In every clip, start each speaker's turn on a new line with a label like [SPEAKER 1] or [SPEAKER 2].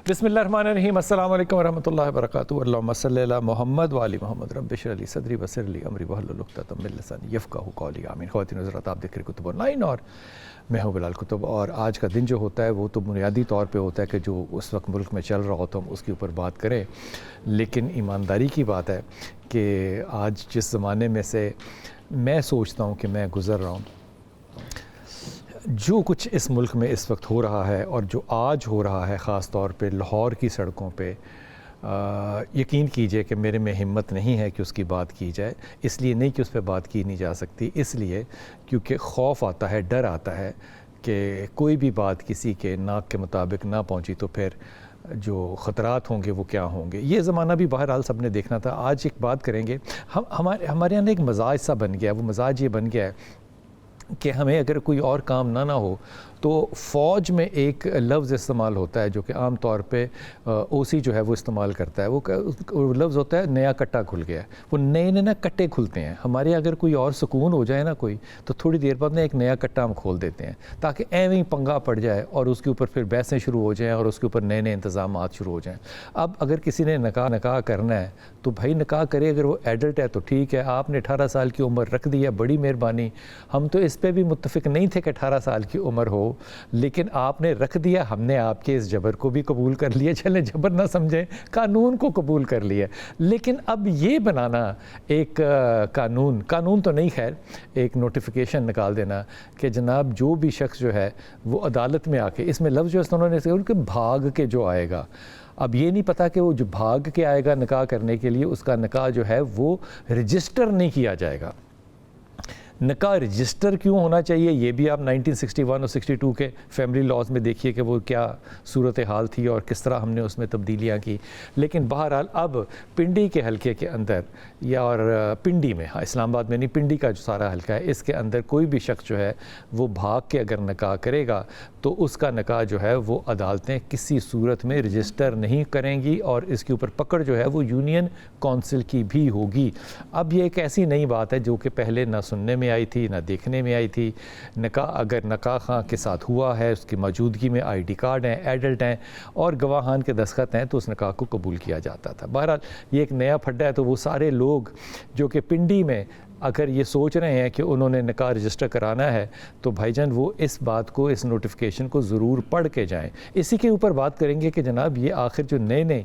[SPEAKER 1] بسم اللہ الرحمن الرحیم، السلام علیکم ورحمۃ اللہ وبرکاتہ۔ اللہم صلی علی محمد وعلی محمد، رب اشرح لی صدری ویسر لی امری واحلل عقدۃ من لسانی یفقہوا قولی، آمین۔ خواتین حضرات، آپ دیکھ رہے کتب آن لائن اور میں ہوں بلال کتب، اور آج کا دن جو ہوتا ہے وہ تو بنیادی طور پہ ہوتا ہے کہ جو اس وقت ملک میں چل رہا ہوتا ہم اس کے اوپر بات کریں، لیکن ایمانداری کی بات ہے کہ آج جس زمانے میں سے میں سوچتا ہوں کہ میں گزر رہا ہوں، جو کچھ اس ملک میں اس وقت ہو رہا ہے اور جو آج ہو رہا ہے، خاص طور پہ لاہور کی سڑکوں پہ، یقین کیجئے کہ میرے میں ہمت نہیں ہے کہ اس کی بات کی جائے۔ اس لیے نہیں کہ اس پہ بات کی نہیں جا سکتی، اس لیے کیونکہ خوف آتا ہے، ڈر آتا ہے کہ کوئی بھی بات کسی کے ناک کے مطابق نہ پہنچی تو پھر جو خطرات ہوں گے وہ کیا ہوں گے۔ یہ زمانہ بھی بہرحال سب نے دیکھنا تھا۔ آج ایک بات کریں گے، ہمارے یہاں ایک مزاج سا بن گیا ہے، وہ مزاج یہ بن گیا ہے کہ ہمیں اگر کوئی اور کام نہ ہو تو فوج میں ایک لفظ استعمال ہوتا ہے جو کہ عام طور پہ او سی جو ہے وہ استعمال کرتا ہے، وہ لفظ ہوتا ہے نیا کٹا کھل گیا ہے۔ وہ نئے نئے کٹے کھلتے ہیں ہمارے، اگر کوئی اور سکون ہو جائے نا کوئی، تو تھوڑی دیر بعد ایک نیا کٹا ہم کھول دیتے ہیں تاکہ ایویں پنگا پڑ جائے اور اس کے اوپر پھر بحثیں شروع ہو جائیں اور اس کے اوپر نئے نئے انتظامات شروع ہو جائیں۔ اب اگر کسی نے نکاح کرنا ہے تو بھائی نکاح کرے، اگر وہ ایڈلٹ ہے تو ٹھیک ہے، آپ نے 18 سال کی عمر رکھ دی ہے، بڑی مہربانی۔ ہم تو اس پہ بھی متفق نہیں تھے کہ 18 سال کی عمر ہو، لیکن آپ نے رکھ دیا، ہم نے آپ کے اس جبر کو بھی قبول کر لیا، چلیں جبر نہ سمجھیں، قانون کو قبول کر لیا۔ لیکن اب یہ بنانا ایک قانون تو نہیں، خیر ایک نوٹیفیکیشن نکال دینا کہ جناب جو بھی شخص جو ہے وہ عدالت میں آ کے، اس میں لفظ جو انہوں نے کہا کہ بھاگ کے جو آئے گا، اب یہ نہیں پتا کہ وہ جو بھاگ کے آئے گا نکاح کرنے کے لیے، اس کا نکاح جو ہے وہ رجسٹر نہیں کیا جائے گا۔ نکاح رجسٹر کیوں ہونا چاہیے، یہ بھی آپ 1961 اور 62 کے فیملی لاز میں دیکھیے کہ وہ کیا صورتحال تھی اور کس طرح ہم نے اس میں تبدیلیاں کی۔ لیکن بہرحال اب پنڈی کے حلقے کے اندر یا اور پنڈی میں، اسلام آباد میں نہیں، پنڈی کا جو سارا حلقہ ہے، اس کے اندر کوئی بھی شخص جو ہے وہ بھاگ کے اگر نکاح کرے گا تو اس کا نکاح جو ہے وہ عدالتیں کسی صورت میں رجسٹر نہیں کریں گی، اور اس کے اوپر پکڑ جو ہے وہ یونین کونسل کی بھی ہوگی۔ اب یہ ایک ایسی نئی بات ہے جو کہ پہلے نہ سننے میں آئی تھی نہ دیکھنے میں آئی تھی۔ نکاح اگر نکاح خواہ کے ساتھ ہوا ہے، اس کی موجودگی میں آئی ڈی کارڈ ہیں، ایڈلٹ ہیں اور گواہان کے دستخط ہیں، تو اس نکاح کو قبول کیا جاتا تھا۔ بہرحال یہ ایک نیا پھڈا ہے، تو وہ سارے لوگ جو کہ پنڈی میں اگر یہ سوچ رہے ہیں کہ انہوں نے نکاح رجسٹر کرانا ہے تو بھائی جان وہ اس بات کو، اس نوٹیفیکیشن کو ضرور پڑھ کے جائیں۔ اسی کے اوپر بات کریں گے کہ جناب یہ آخر جو نئے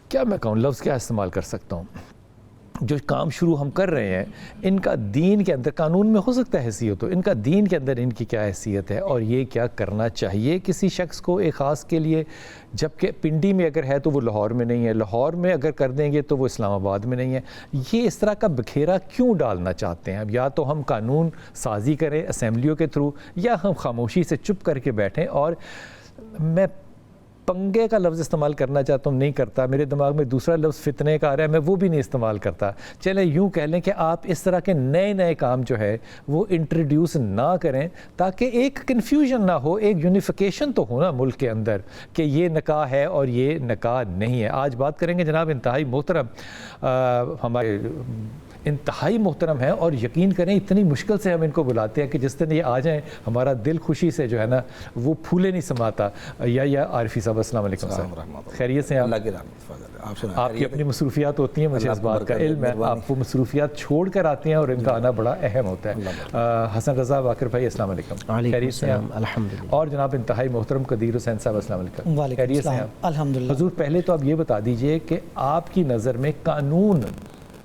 [SPEAKER 1] کیا میں کہوں، لفظ کیا استعمال کر سکتا ہوں، جو کام شروع ہم کر رہے ہیں، ان کا دین کے اندر، قانون میں ہو سکتا ہے حیثیت ہو، ان کا دین کے اندر ان کی کیا حیثیت ہے اور یہ کیا کرنا چاہیے کسی شخص کو ایک خاص کے لیے، جبکہ پنڈی میں اگر ہے تو وہ لاہور میں نہیں ہے، لاہور میں اگر کر دیں گے تو وہ اسلام آباد میں نہیں ہے۔ یہ اس طرح کا بکھیرا کیوں ڈالنا چاہتے ہیں؟ اب یا تو ہم قانون سازی کریں اسمبلیوں کے تھرو، یا ہم خاموشی سے چپ کر کے بیٹھیں۔ اور میں پنگے کا لفظ استعمال کرنا چاہتا ہوں، نہیں کرتا، میرے دماغ میں دوسرا لفظ فتنے کا آ رہا ہے، میں وہ بھی نہیں استعمال کرتا۔ چلیں یوں کہہ لیں کہ آپ اس طرح کے نئے کام جو ہے وہ انٹروڈیوس نہ کریں تاکہ ایک کنفیوژن نہ ہو، ایک یونیفیکیشن تو ہو نا ملک کے اندر کہ یہ نکاح ہے اور یہ نکاح نہیں ہے۔ آج بات کریں گے جناب انتہائی محترم، ہمارے انتہائی محترم ہیں، اور یقین کریں اتنی مشکل سے ہم ان کو بلاتے ہیں کہ جس دن یہ آ جائیں ہمارا دل خوشی سے جو ہے نا وہ پھولے نہیں سماتا۔ یا عارفی صاحب السلام علیکم صاحب، خیریت سے ہیں آپ کی اپنی مصروفیات ہوتی ہیں، مجھے اس بات کا علم ہے، آپ وہ مصروفیات چھوڑ کر آتے ہیں اور ان کا آنا بڑا اہم ہوتا ہے۔ حسن رضا باقر بھائی السلام علیکم، خیریت سے ہیں الحمدللہ، اور جناب انتہائی محترم قدیر حسین صاحب السلام علیکم، خیریت سے ہیں الحمدللہ۔ حضور پہلے تو آپ یہ بتا دیجئے کہ آپ کی نظر میں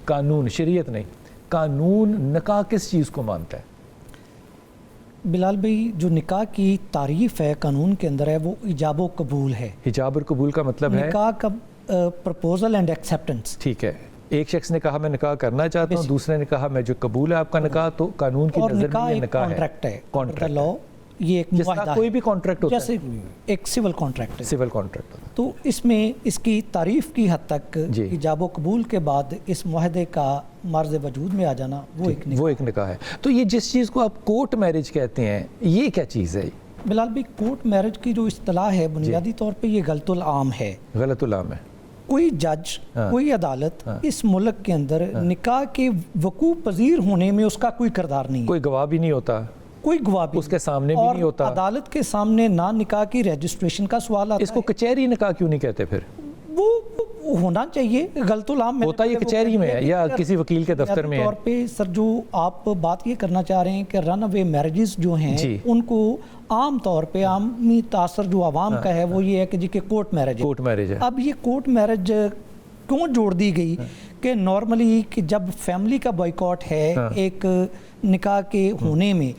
[SPEAKER 1] قانون شریعت نہیں، قانون نکاح کس چیز کو مانتا ہے؟
[SPEAKER 2] بلال بھائی، جو نکاح کی تعریف ہے قانون کے اندر ہے وہ ایجاب و قبول ہے۔
[SPEAKER 1] ایجاب اور قبول کا مطلب ہے
[SPEAKER 2] نکاح کا پرپوزل اینڈ ایکسیپٹنس۔
[SPEAKER 1] ٹھیک ہے، ایک شخص نے کہا میں نکاح کرنا چاہتا ہوں، دوسرے نے کہا میں جو قبول ہے آپ کا نکاح، تو قانون کی نظر میں یہ نکاح ہے،
[SPEAKER 2] کانٹریکٹ ہے،
[SPEAKER 1] کانٹریکٹ
[SPEAKER 2] لا یہ ایک
[SPEAKER 1] جس
[SPEAKER 2] معاہدہ
[SPEAKER 1] طرح کوئی بھی کانٹریکٹ ہوتا ہے،
[SPEAKER 2] جیسے ایک سول کانٹریکٹ ہے،
[SPEAKER 1] سول کانٹریکٹ۔
[SPEAKER 2] تو اس میں اس کی تعریف کی حد تک ایجاب و قبول کے بعد اس معاہدے کا مرز وجود میں آ جانا وہ ایک نکاح ہے۔
[SPEAKER 1] تو یہ جس چیز کو آپ کورٹ میرج کہتے ہیں، یہ کیا چیز ہے؟
[SPEAKER 2] بلال بھائی، کورٹ میرج کی جو اصطلاح ہے بنیادی طور پہ یہ غلط العام ہے۔
[SPEAKER 1] غلط العام ہے۔
[SPEAKER 2] کوئی جج، کوئی عدالت اس ملک کے اندر نکاح کے وقوع پذیر ہونے میں اس کا کوئی کردار نہیں ہے،
[SPEAKER 1] کوئی گواہ بھی نہیں ہوتا،
[SPEAKER 2] کوئی گواہ بھی
[SPEAKER 1] اس کے سامنے بھی نہیں ہوتا,
[SPEAKER 2] عدالت کے سامنے نہ نکاح کی رجسٹریشن کا سوال آتا ہے.
[SPEAKER 1] اس کو کچہری نکاح کیوں نہیں کہتے پھر؟
[SPEAKER 2] وہ ہونا چاہیے, غلط العام
[SPEAKER 1] ہوتا یہ کچہری میں ہے یا کسی وکیل کے دفتر میں ہے؟
[SPEAKER 2] طور پہ سر جو آپ بات یہ کرنا چاہ رہے ہیں کہ رن اوے میرجز جو ہیں ان کو عام طور پہ عامی تاثر جو عوام کا ہے وہ یہ ہے کہ جی کہ کورٹ میرج ہے. اب یہ کورٹ میرج کیوں جوڑ دی گئی کہ نارملی کہ جب فیملی کا بائیکاٹ ہے ایک نکاح کے ہونے میں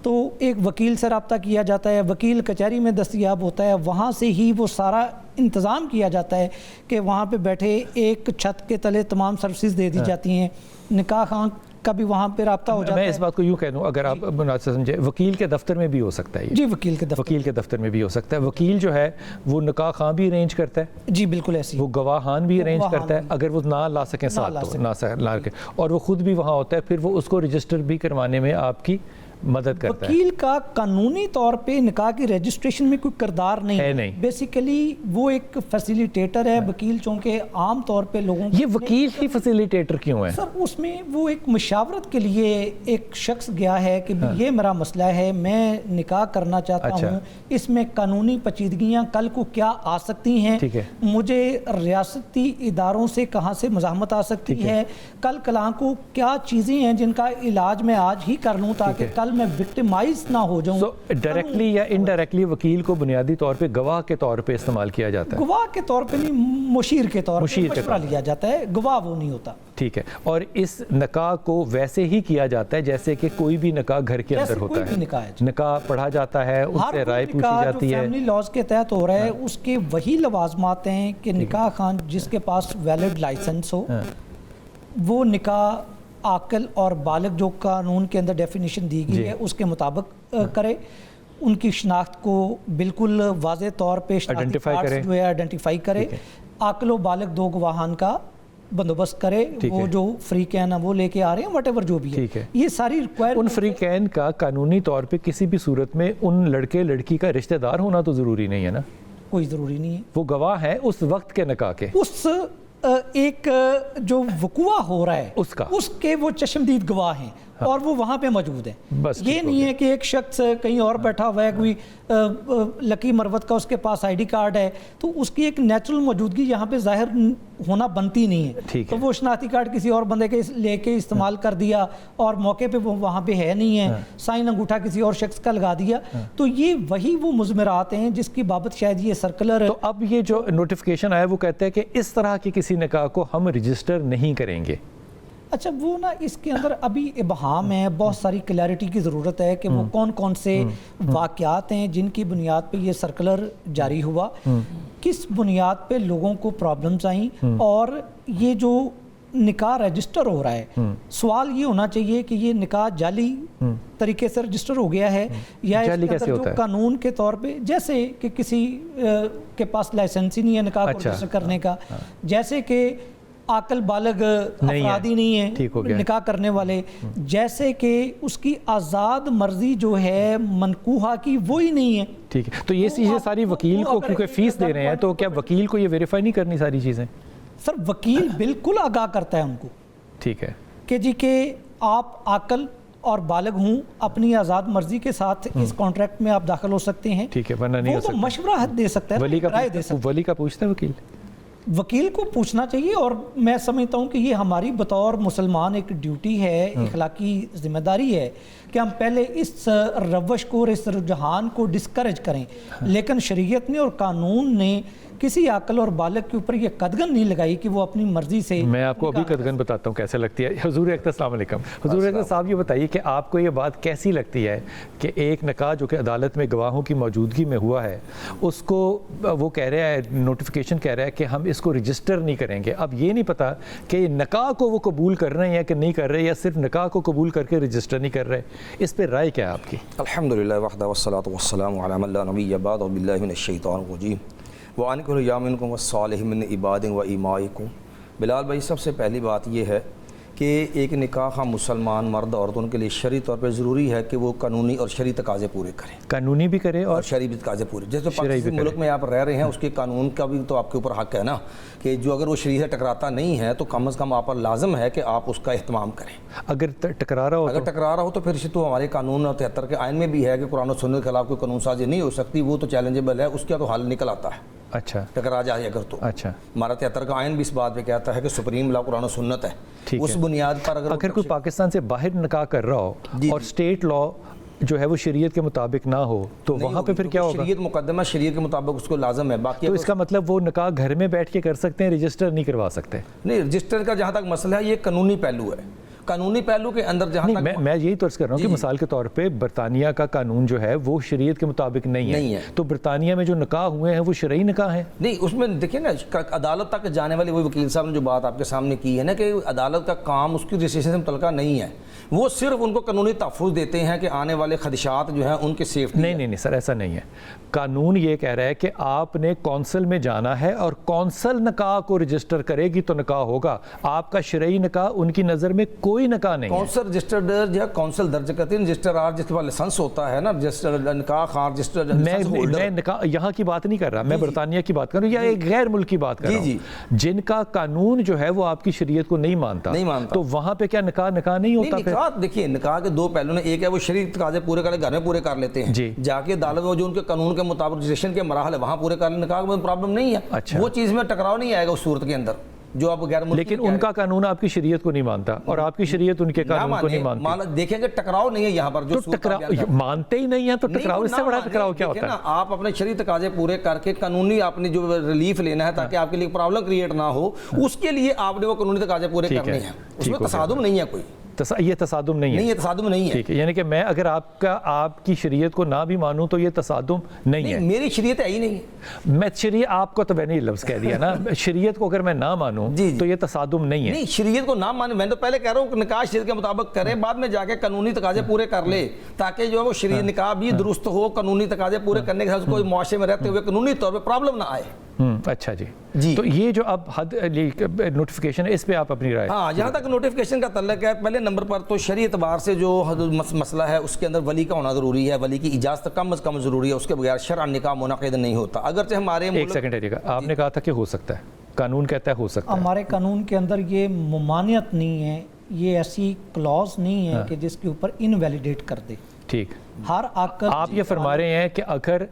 [SPEAKER 2] تو ایک وکیل سے رابطہ کیا جاتا ہے, وکیل کچہری میں دستیاب ہوتا ہے, وہاں سے ہی وہ سارا انتظام کیا جاتا ہے کہ وہاں پہ بیٹھے ایک چھت کے تلے تمام سروسز دے دی جاتی ہیں, نکاح خواہ کا بھی وہاں پہ رابطہ ہو جاتا ہے.
[SPEAKER 1] میں اس بات کو یوں کہہ دوں, اگر آپ مناسب سمجھے, وکیل کے دفتر میں بھی ہو سکتا ہے.
[SPEAKER 2] جی وکیل کے
[SPEAKER 1] دفتر میں بھی ہو سکتا ہے. وکیل جو ہے وہ نکاح خواہ بھی ارینج کرتا ہے.
[SPEAKER 2] جی بالکل ایسی.
[SPEAKER 1] وہ گواہان بھی ارینج کرتا ہے, اگر وہ نہ لا سکیں ساتھ تو نہ لا کے, اور وہ خود بھی وہاں ہوتا ہے, پھر وہ اس کو رجسٹر بھی کروانے میں آپ کی مدد کرتا ہے.
[SPEAKER 2] وکیل کا قانونی طور پہ نکاح کی رجسٹریشن میں کوئی کردار نہیں
[SPEAKER 1] ہے.
[SPEAKER 2] بیسیکلی وہ ایک فیسیلیٹیٹر ہے. وکیل چونکہ عام طور پہ لوگوں
[SPEAKER 1] یہ وکیل ہی فیسیلیٹیٹر کیوں ہے
[SPEAKER 2] سر؟ اس میں وہ ایک مشاورت کے لیے ایک شخص گیا ہے کہ یہ میرا مسئلہ ہے, میں نکاح کرنا چاہتا ہوں, اس میں قانونی پیچیدگیاں کل کو کیا آ سکتی ہیں, مجھے ریاستی اداروں سے کہاں سے مزاحمت آ سکتی ہے, کل کلاں کو کیا چیزیں ہیں جن کا علاج میں آج ہی کر لوں تاکہ کل میں وکٹمائز نہ ہو جاؤں.
[SPEAKER 1] ڈائریکٹلی یا انڈائریکٹلی وکیل کو بنیادی طور پہ گواہ کے طور پہ استعمال کیا جاتا ہے.
[SPEAKER 2] گواہ کے طور پہ نہیں, مشیر کے طور پہ مشورہ لیا جاتا ہے, گواہ وہ نہیں ہوتا.
[SPEAKER 1] ٹھیک ہے. اور اس نکاح کو ویسے ہی کیا جاتا ہے جیسے کہ کوئی بھی نکاح گھر کے اندر ہوتا ہے. نکاح پڑھا جاتا ہے, اس سے رائے پوچھی جاتی ہے.
[SPEAKER 2] فیملی لاز کے تحت ہو رہا ہے اس کے وہی لوازمات ہیں کہ نکاح خان جس کے پاس ویلڈ لائسنس ہو وہ نکاح عاقل اور بالغ جو قانون کے اندر ڈیفینیشن دی گئی ہے اس کے مطابق کرے, ان کی شناخت کو بالکل واضح طور پہ آئیڈینٹیفائی کرے, عاقل و بالغ دو گواہان کا بندوبست کرے, وہ جو فریقین ہیں وہ لے کے آ رہے ہیں وٹ ایور جو بھی ہے, یہ ساری ریکوائر.
[SPEAKER 1] ان فریقین کا قانونی طور پہ کسی بھی صورت میں ان لڑکے لڑکی کا رشتہ دار ہونا تو ضروری نہیں ہے نا؟
[SPEAKER 2] کوئی ضروری نہیں ہے. وہ
[SPEAKER 1] گواہ ہیں اس وقت کے نکاح کے,
[SPEAKER 2] اس ایک جو وقوع ہو رہا ہے اس کے وہ چشمدید گواہ ہیں اور وہ وہاں پہ موجود ہیں. یہ نہیں ہے کہ ایک شخص کہیں اور بیٹھا ہوا ہے, کوئی لکی مروت کا اس کے پاس آئی ڈی کارڈ ہے تو اس کی ایک نیچرل موجودگی یہاں پہ ظاہر ہونا بنتی نہیں ہے, تو وہ شناختی کارڈ کسی اور بندے کے لے کے استعمال کر دیا اور موقع پہ وہ وہاں پہ ہے نہیں ہے, سائن انگوٹھا کسی اور شخص کا لگا دیا, تو یہ وہی وہ مضمرات ہیں جس کی بابت شاید یہ سرکلر.
[SPEAKER 1] تو اب یہ جو نوٹیفیکیشن آیا وہ کہتے ہیں کہ اس طرح کے کسی نکاح کو ہم رجسٹر نہیں کریں گے.
[SPEAKER 2] اچھا وہ نا اس کے اندر ابھی ابہام ہے, بہت ساری کلیئرٹی کی ضرورت ہے کہ وہ کون کون سے واقعات ہیں جن کی بنیاد پہ یہ سرکلر جاری ہوا, کس بنیاد پہ لوگوں کو پرابلمز آئیں, اور یہ جو نکاح رجسٹر ہو رہا ہے سوال یہ ہونا چاہیے کہ یہ نکاح جعلی طریقے سے رجسٹر ہو گیا ہے یا اس کے اندر جو قانون کے طور پہ جیسے کہ کسی کے پاس لائسنس ہی نہیں ہے نکاح کو رجسٹر کرنے کا, جیسے کہ عاقل بالغ افرادی نہیں ہے نکاح کرنے والے, جیسے کہ اس کی آزاد مرضی جو ہے منکوحہ کی وہی نہیں ہے.
[SPEAKER 1] ٹھیک ہے, تو یہ چیزیں ساری وکیل کو کیونکہ فیس دے رہے ہیں تو کیا وکیل کو یہ ویریفائی نہیں کرنی ساری چیزیں؟
[SPEAKER 2] سر وکیل بالکل آگاہ کرتا ہے ان کو,
[SPEAKER 1] ٹھیک ہے,
[SPEAKER 2] کہ جی کہ آپ عاقل اور بالغ ہوں, اپنی آزاد مرضی کے ساتھ اس کانٹریکٹ میں آپ داخل ہو سکتے ہیں.
[SPEAKER 1] ٹھیک ہے, ورنہ نہیں ہو سکتا.
[SPEAKER 2] وہ تو مشورہ دے سکتا ہے,
[SPEAKER 1] ولی کا پوچھتا ہے وکیل,
[SPEAKER 2] وکیل کو پوچھنا چاہیے. اور میں سمجھتا ہوں کہ یہ ہماری بطور مسلمان ایک ڈیوٹی ہے, اخلاقی ذمہ داری ہے کہ ہم پہلے اس روش کو اور اس رجحان کو ڈسکریج کریں, لیکن شریعت نے اور قانون نے کسی عاقل اور بالغ کے اوپر یہ قدغن نہیں لگائی کہ وہ اپنی مرضی سے.
[SPEAKER 1] میں آپ کو ابھی قدغن بتاتا ہوں کیسے لگتی ہے. حضور اکرم السلام علیکم. حضور اکرم صاحب یہ بتائیے کہ آپ کو یہ بات کیسی لگتی ہے کہ ایک نکاح جو کہ عدالت میں گواہوں کی موجودگی میں ہوا ہے اس کو وہ کہہ رہا ہے, نوٹیفیکیشن کہہ رہا ہے کہ ہم اس کو رجسٹر نہیں کریں گے. اب یہ نہیں پتا کہ نکاح کو وہ قبول کر رہے ہیں کہ نہیں کر رہے, یا صرف نکاح کو قبول کر کے رجسٹر نہیں کر رہے. اس پہ رائے کیا ہے آپ کی؟
[SPEAKER 3] الحمدللہ وحدہ والصلاۃ والسلام علی من لا نبی بعد باللہ من الشیطان الرجیم وَأَنْ كُلُّ يَوْمٍ منکم والصالح من عباد و ایمائکم. بلال بھائی, سب سے پہلی بات یہ ہے کہ ایک نکاح ہم مسلمان مرد عورتوں کے لیے شرعی طور پہ ضروری ہے کہ وہ قانونی اور شرعی تقاضے پورے کریں،
[SPEAKER 1] قانونی بھی کرے اور
[SPEAKER 3] شرعی بھی تقاضے پورے. جیسے پاکستان ملک میں آپ رہ رہے ہیں اس کے قانون کا بھی تو آپ کے اوپر حق ہے نا کہ جو اگر وہ شرعی سے ٹکراتا نہیں ہے تو کم از کم آپ پر لازم ہے کہ آپ اس کا اہتمام کریں.
[SPEAKER 1] اگر ٹکرا رہا ہو
[SPEAKER 3] اگر ٹکرا رہا ہو تو پھر تو ہمارے قانون 73 کے آئین میں بھی ہے کہ قرآن و سنت کے خلاف کوئی قانون سازی نہیں ہو سکتی، وہ تو چیلنجیبل ہے، اس کا تو حل نکل آتا ہے.
[SPEAKER 1] اچھا
[SPEAKER 3] ٹکرا جائے اگر تو
[SPEAKER 1] اچھا
[SPEAKER 3] ہمارا 73 کا آئین بھی اس بات پہ کہتا ہے کہ سپریم لا قرآن و سنت ہے، اس بنیاد پر
[SPEAKER 1] اگر کوئی پاکستان سے باہر نکاح کر رہا ہو اور اسٹیٹ لا جو ہے وہ شریعت کے مطابق نہ ہو تو وہاں پہ پھر کیا ہوگا؟
[SPEAKER 3] شریعت مقدمہ شریعت کے مطابق اس کو لازم ہے. باقی
[SPEAKER 1] تو اس کا مطلب وہ نکاح گھر میں بیٹھ کے کر سکتے ہیں، رجسٹر نہیں کروا سکتے؟
[SPEAKER 3] نہیں، رجسٹر کا جہاں تک مسئلہ ہے یہ قانونی پہلو ہے. قانونی پہلو کے اندر جہاں تک
[SPEAKER 1] میں یہی طرز کر رہا ہوں کہ مثال کے طور پہ برطانیہ کا قانون جو ہے وہ شریعت کے مطابق نہیں ہے، تو برطانیہ میں جو نکاح ہوئے ہیں وہ شرعی نکاح ہیں.
[SPEAKER 3] نہیں، اس میں دیکھیں نا عدالت تک جانے والی وہی وکیل صاحب نے جو بات آپ کے سامنے کی ہے نا کہ عدالت کا کام اس کی رجسٹریشن سے متعلقہ نہیں ہے، وہ صرف ان کو قانونی تحفظ دیتے ہیں کہ آنے والے خدشات جو ہیں ان کے سیفٹی.
[SPEAKER 1] نہیں سر، ایسا نہیں ہے. قانون یہ کہہ رہا ہے کہ آپ نے کونسل میں جانا ہے اور کونسل نکاح کو رجسٹر کرے گی تو نکاح ہوگا. آپ کا شرعی نکاح ان کی نظر میں کوئی نکاح نہیں ہے.
[SPEAKER 3] کونسل رجسٹرڈ یا کونسل درج کرتے ہیں، رجسٹرار جس کے پاس لائسنس ہوتا ہے نا، رجسٹرڈ نکاح خان رجسٹرڈ
[SPEAKER 1] میں نکاح یہاں کی بات نہیں کر رہا، میں برطانیہ کی بات کر رہا ہوں یا ایک غیر ملک کی بات کر رہا ہوں جن کا قانون جو ہے وہ آپ کی شریعت کو نہیں مانتا، تو وہاں پہ کیا نکاح نہیں ہوتا؟
[SPEAKER 3] نکاح دیکھیے، نکاح کے دو پہلو ہیں، ایک ہے وہ شرعی تقاضے پورے کرے گھر میں پورے کر لیتے ہیں، جا کے عدالت میں جو ان کے قانون کے مطابق رجسٹریشن کے مراحل ہے وہاں پورے کر لیں، نکاح میں پرابلم نہیں ہے. وہ چیز میں ٹکراؤ نہیں آئے گا اس صورت کے اندر جو آپ غیر ملکی.
[SPEAKER 1] لیکن ان کا قانون آپ کی شریعت کو نہیں مانتا اور آپ کی شریعت ان کے قانون کو نہیں مانتی.
[SPEAKER 3] دیکھیں کہ ٹکراؤ نہیں ہے یہاں پر، جو
[SPEAKER 1] مانتے ہی نہیں ہیں تو ٹکراؤ، اس سے بڑا ٹکراؤ کیا ہوتا ہے؟
[SPEAKER 3] آپ اپنے شرعی تقاضے پورے کر کے قانونی آپ نے جو ریلیف لینا ہے تاکہ آپ کے لیے پرابلم کریٹ نہ ہو، اس کے لیے آپ نے وہ قانونی تقاضے پورے کرنے ہیں. اس میں تصادم نہیں ہے کوئی،
[SPEAKER 1] یہ تصادم نہیں ہے.
[SPEAKER 3] یہ تصادم نہیں ہے.
[SPEAKER 1] ٹھیک ہے، یعنی کہ میں اگر آپ کی شریعت کو نہ بھی مانوں تو یہ تصادم نہیں ہے.
[SPEAKER 3] میری شریعت ہے ہی نہیں.
[SPEAKER 1] میں شریعت آپ کو تو میں نے لفظ کہہ دیا نا، شریعت کو اگر میں نہ مانوں تو یہ تصادم نہیں ہے.
[SPEAKER 3] نہیں، شریعت کو نہ مانے، میں تو پہلے کہہ رہا ہوں کہ نکاح شریعت کے مطابق کرے، بعد میں جا کے قانونی تقاضے پورے کر لے تاکہ جو ہے وہ شریعت نکاح بھی درست ہو، قانونی تقاضے پورے کرنے کے ساتھ کوئی معاشرے میں رہتے ہوئے قانونی طور پہ پرابلم نہ آئے.
[SPEAKER 1] اچھا جی، تو یہ جو اب حد نوٹیفیکیشن ہے اس پہ آپ اپنی رائے؟
[SPEAKER 3] ہاں، جہاں تک نوٹیفیکیشن کا تعلق ہے، پہلے نمبر پر تو شرعی اعتبار سے جو مسئلہ ہے اس کے اندر ولی کا ہونا ضروری ہے، ولی کی اجازت کم از کم ضروری ہے، اس کے بغیر شرعاً نکاح منعقد نہیں ہوتا. اگرچہ ہمارے
[SPEAKER 1] ایک سیکنڈ ہے، آپ نے کہا تھا کہ ہو سکتا ہے، قانون کہتا ہے ہو سکتا ہے.
[SPEAKER 2] ہمارے قانون کے اندر یہ ممانعت نہیں ہے، یہ ایسی کلوز نہیں ہے کہ جس کے اوپر انویلیڈیٹ کر دے.
[SPEAKER 1] ٹھیک،
[SPEAKER 2] ہر عقل
[SPEAKER 1] آپ یہ فرما رہے ہیں کہ اگر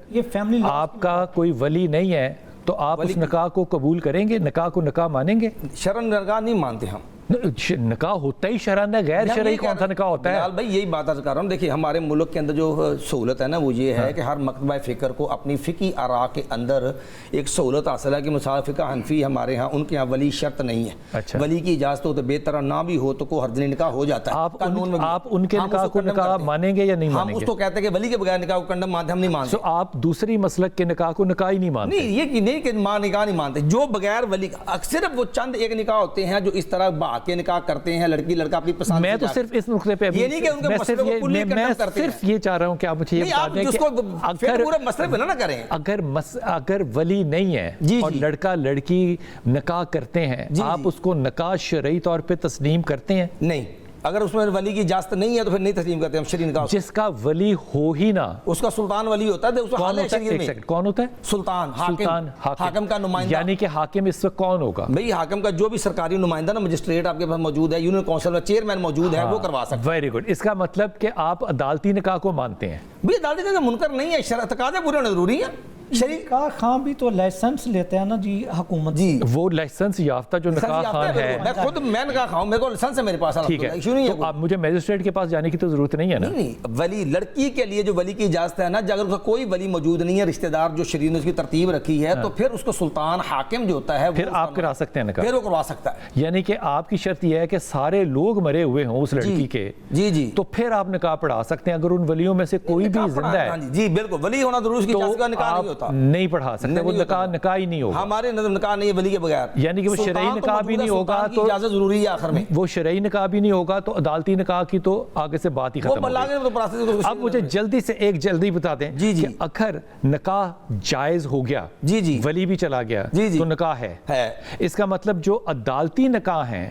[SPEAKER 1] آپ کا کوئی ولی نہیں ہے تو آپ اس نکاح کو قبول کریں گے، نکاح کو نکاح مانیں گے؟
[SPEAKER 3] شرعاً نکاح نہیں مانتے ہم.
[SPEAKER 1] نکاح ہوتا ہی شرعاً ہے، غیر شرعی کون سا نکاح ہوتا ہے؟
[SPEAKER 3] بلال بھائی یہی بات کر رہا ہوں. دیکھیے ہمارے ملک کے اندر جو سہولت ہے نا وہ یہ ہے کہ ہر مکتبہ فکر کو اپنی فقہی آراء کے اندر ایک سہولت حاصل ہے کہ مثال فقہ حنفی ہمارے ہاں، ان کے ہاں ولی شرط نہیں ہے. ولی کی اجازت ہو تو بہتر نہ بھی ہو تو کوئی حرج نہیں، نکاح ہو جاتا ہے.
[SPEAKER 1] آپ ان کے نکاح کو نکاح مانیں گے یا نہیں مانیں گے؟
[SPEAKER 3] ہم اس کو کہتے ہیں کہ ولی کے بغیر نکاح کو کنڈم مانتے، ہم نہیں مانتے.
[SPEAKER 1] آپ دوسری مسلک کے نکاح کو نکاح ہی نہیں مانتے؟
[SPEAKER 3] نہیں، یہ نہیں کہ نکاح نہیں مانتے، جو بغیر ولی صرف وہ چند ایک نکاح ہوتے ہیں جو اس طرح بھاگ کے نکاح کرتے ہیں، لڑکی لڑکا اپنی پسند.
[SPEAKER 1] میں تو صرف اس نقطے پہ
[SPEAKER 3] یہ نہیں کہ ان کے مسئلے کو کلی کنڈم کرتے ہیں.
[SPEAKER 1] میں صرف یہ چاہ رہا ہوں کہ آپ مجھے یہ بتا دیں کہ
[SPEAKER 3] پورے مسئلے پہ نہ کریں.
[SPEAKER 1] اگر ولی نہیں ہے اور لڑکا لڑکی نکاح کرتے ہیں، آپ اس کو نکاح شرعی طور پہ تسلیم کرتے ہیں؟
[SPEAKER 3] نہیں، اگر اس میں ولی کی اجازت نہیں ہے تو پھر نہیں تسلیم کرتے ہم شرعی نکاح.
[SPEAKER 1] جس کا ولی ہو ہی نہ،
[SPEAKER 3] اس کا سلطان ولی ہوتا ہے.
[SPEAKER 1] کون ہوتا ہے؟
[SPEAKER 3] سلطان، حاکم کا نمائندہ.
[SPEAKER 1] یعنی کہ حاکم اس وقت کون ہوگا؟
[SPEAKER 3] بھئی حاکم کا جو بھی سرکاری نمائندہ نا، مجسٹریٹ آپ کے پاس موجود ہے، یونین کونسل میں چیئرمین موجود ہے، وہ کروا سکتا ہے.
[SPEAKER 1] Very good. اس کا مطلب کہ آپ عدالتی نکاح کو مانتے ہیں؟
[SPEAKER 3] بھئی عدالتی نکاح منکر نہیں ہے، شرع تقاضے پورے ہونے ضروری ہیں.
[SPEAKER 2] نکاح خان بھی تو لائسنس لیتے ہیں نا جی حکومت.
[SPEAKER 3] جی،
[SPEAKER 1] وہ لائسنس یافتہ جو نکاح خان ہے،
[SPEAKER 3] میں نکاح خان، میرے کو لائسنس ہے میرے پاس.
[SPEAKER 1] ٹھیک ہے، تو اب مجھے میجسٹریٹ کے پاس جانے کی تو ضرورت نہیں ہے نا؟
[SPEAKER 3] نہیں، ولی لڑکی کے لیے جو ولی کی اجازت ہے نا، اگر اس کا کوئی ولی موجود نہیں ہے، رشتہ دار جو شریعت نے اس کی ترتیب رکھی ہے، تو پھر اس کو سلطان حاکم جو ہوتا ہے
[SPEAKER 1] پھر آپ کرا سکتے ہیں نکاح.
[SPEAKER 3] پھر وہ کروا سکتا ہے.
[SPEAKER 1] یعنی کہ آپ کی شرط یہ ہے کہ سارے لوگ مرے ہوئے ہوں اس لڑکی کے،
[SPEAKER 3] جی،
[SPEAKER 1] تو پھر آپ نکاح پڑھا سکتے ہیں. اگر ان ولیوں میں سے کوئی بھی زندہ ہے،
[SPEAKER 3] جی بالکل، ولی ہونا ضروری، اس کی اجازت کا نکاح نہیں ہوتا.
[SPEAKER 1] نہیں پڑھا سکتے، وہ نکاح ہی نہیں ہوگا.
[SPEAKER 3] ہمارے نظر نکاح نہیں ہے ولی کے بغیر.
[SPEAKER 1] یعنی کہ وہ شرعی نکاح بھی نہیں ہوگا تو
[SPEAKER 3] اجازت ضروری ہے. آخر میں
[SPEAKER 1] وہ شرعی نکاح بھی نہیں ہوگا تو عدالتی نکاح کی تو آگے سے بات ہی ختم ہوگی. اب مجھے جلدی سے ایک جلدی بتا دیں کہ اگر نکاح جائز ہو گیا، ولی بھی چلا گیا، تو نکاح ہے. اس کا مطلب جو عدالتی نکاح ہیں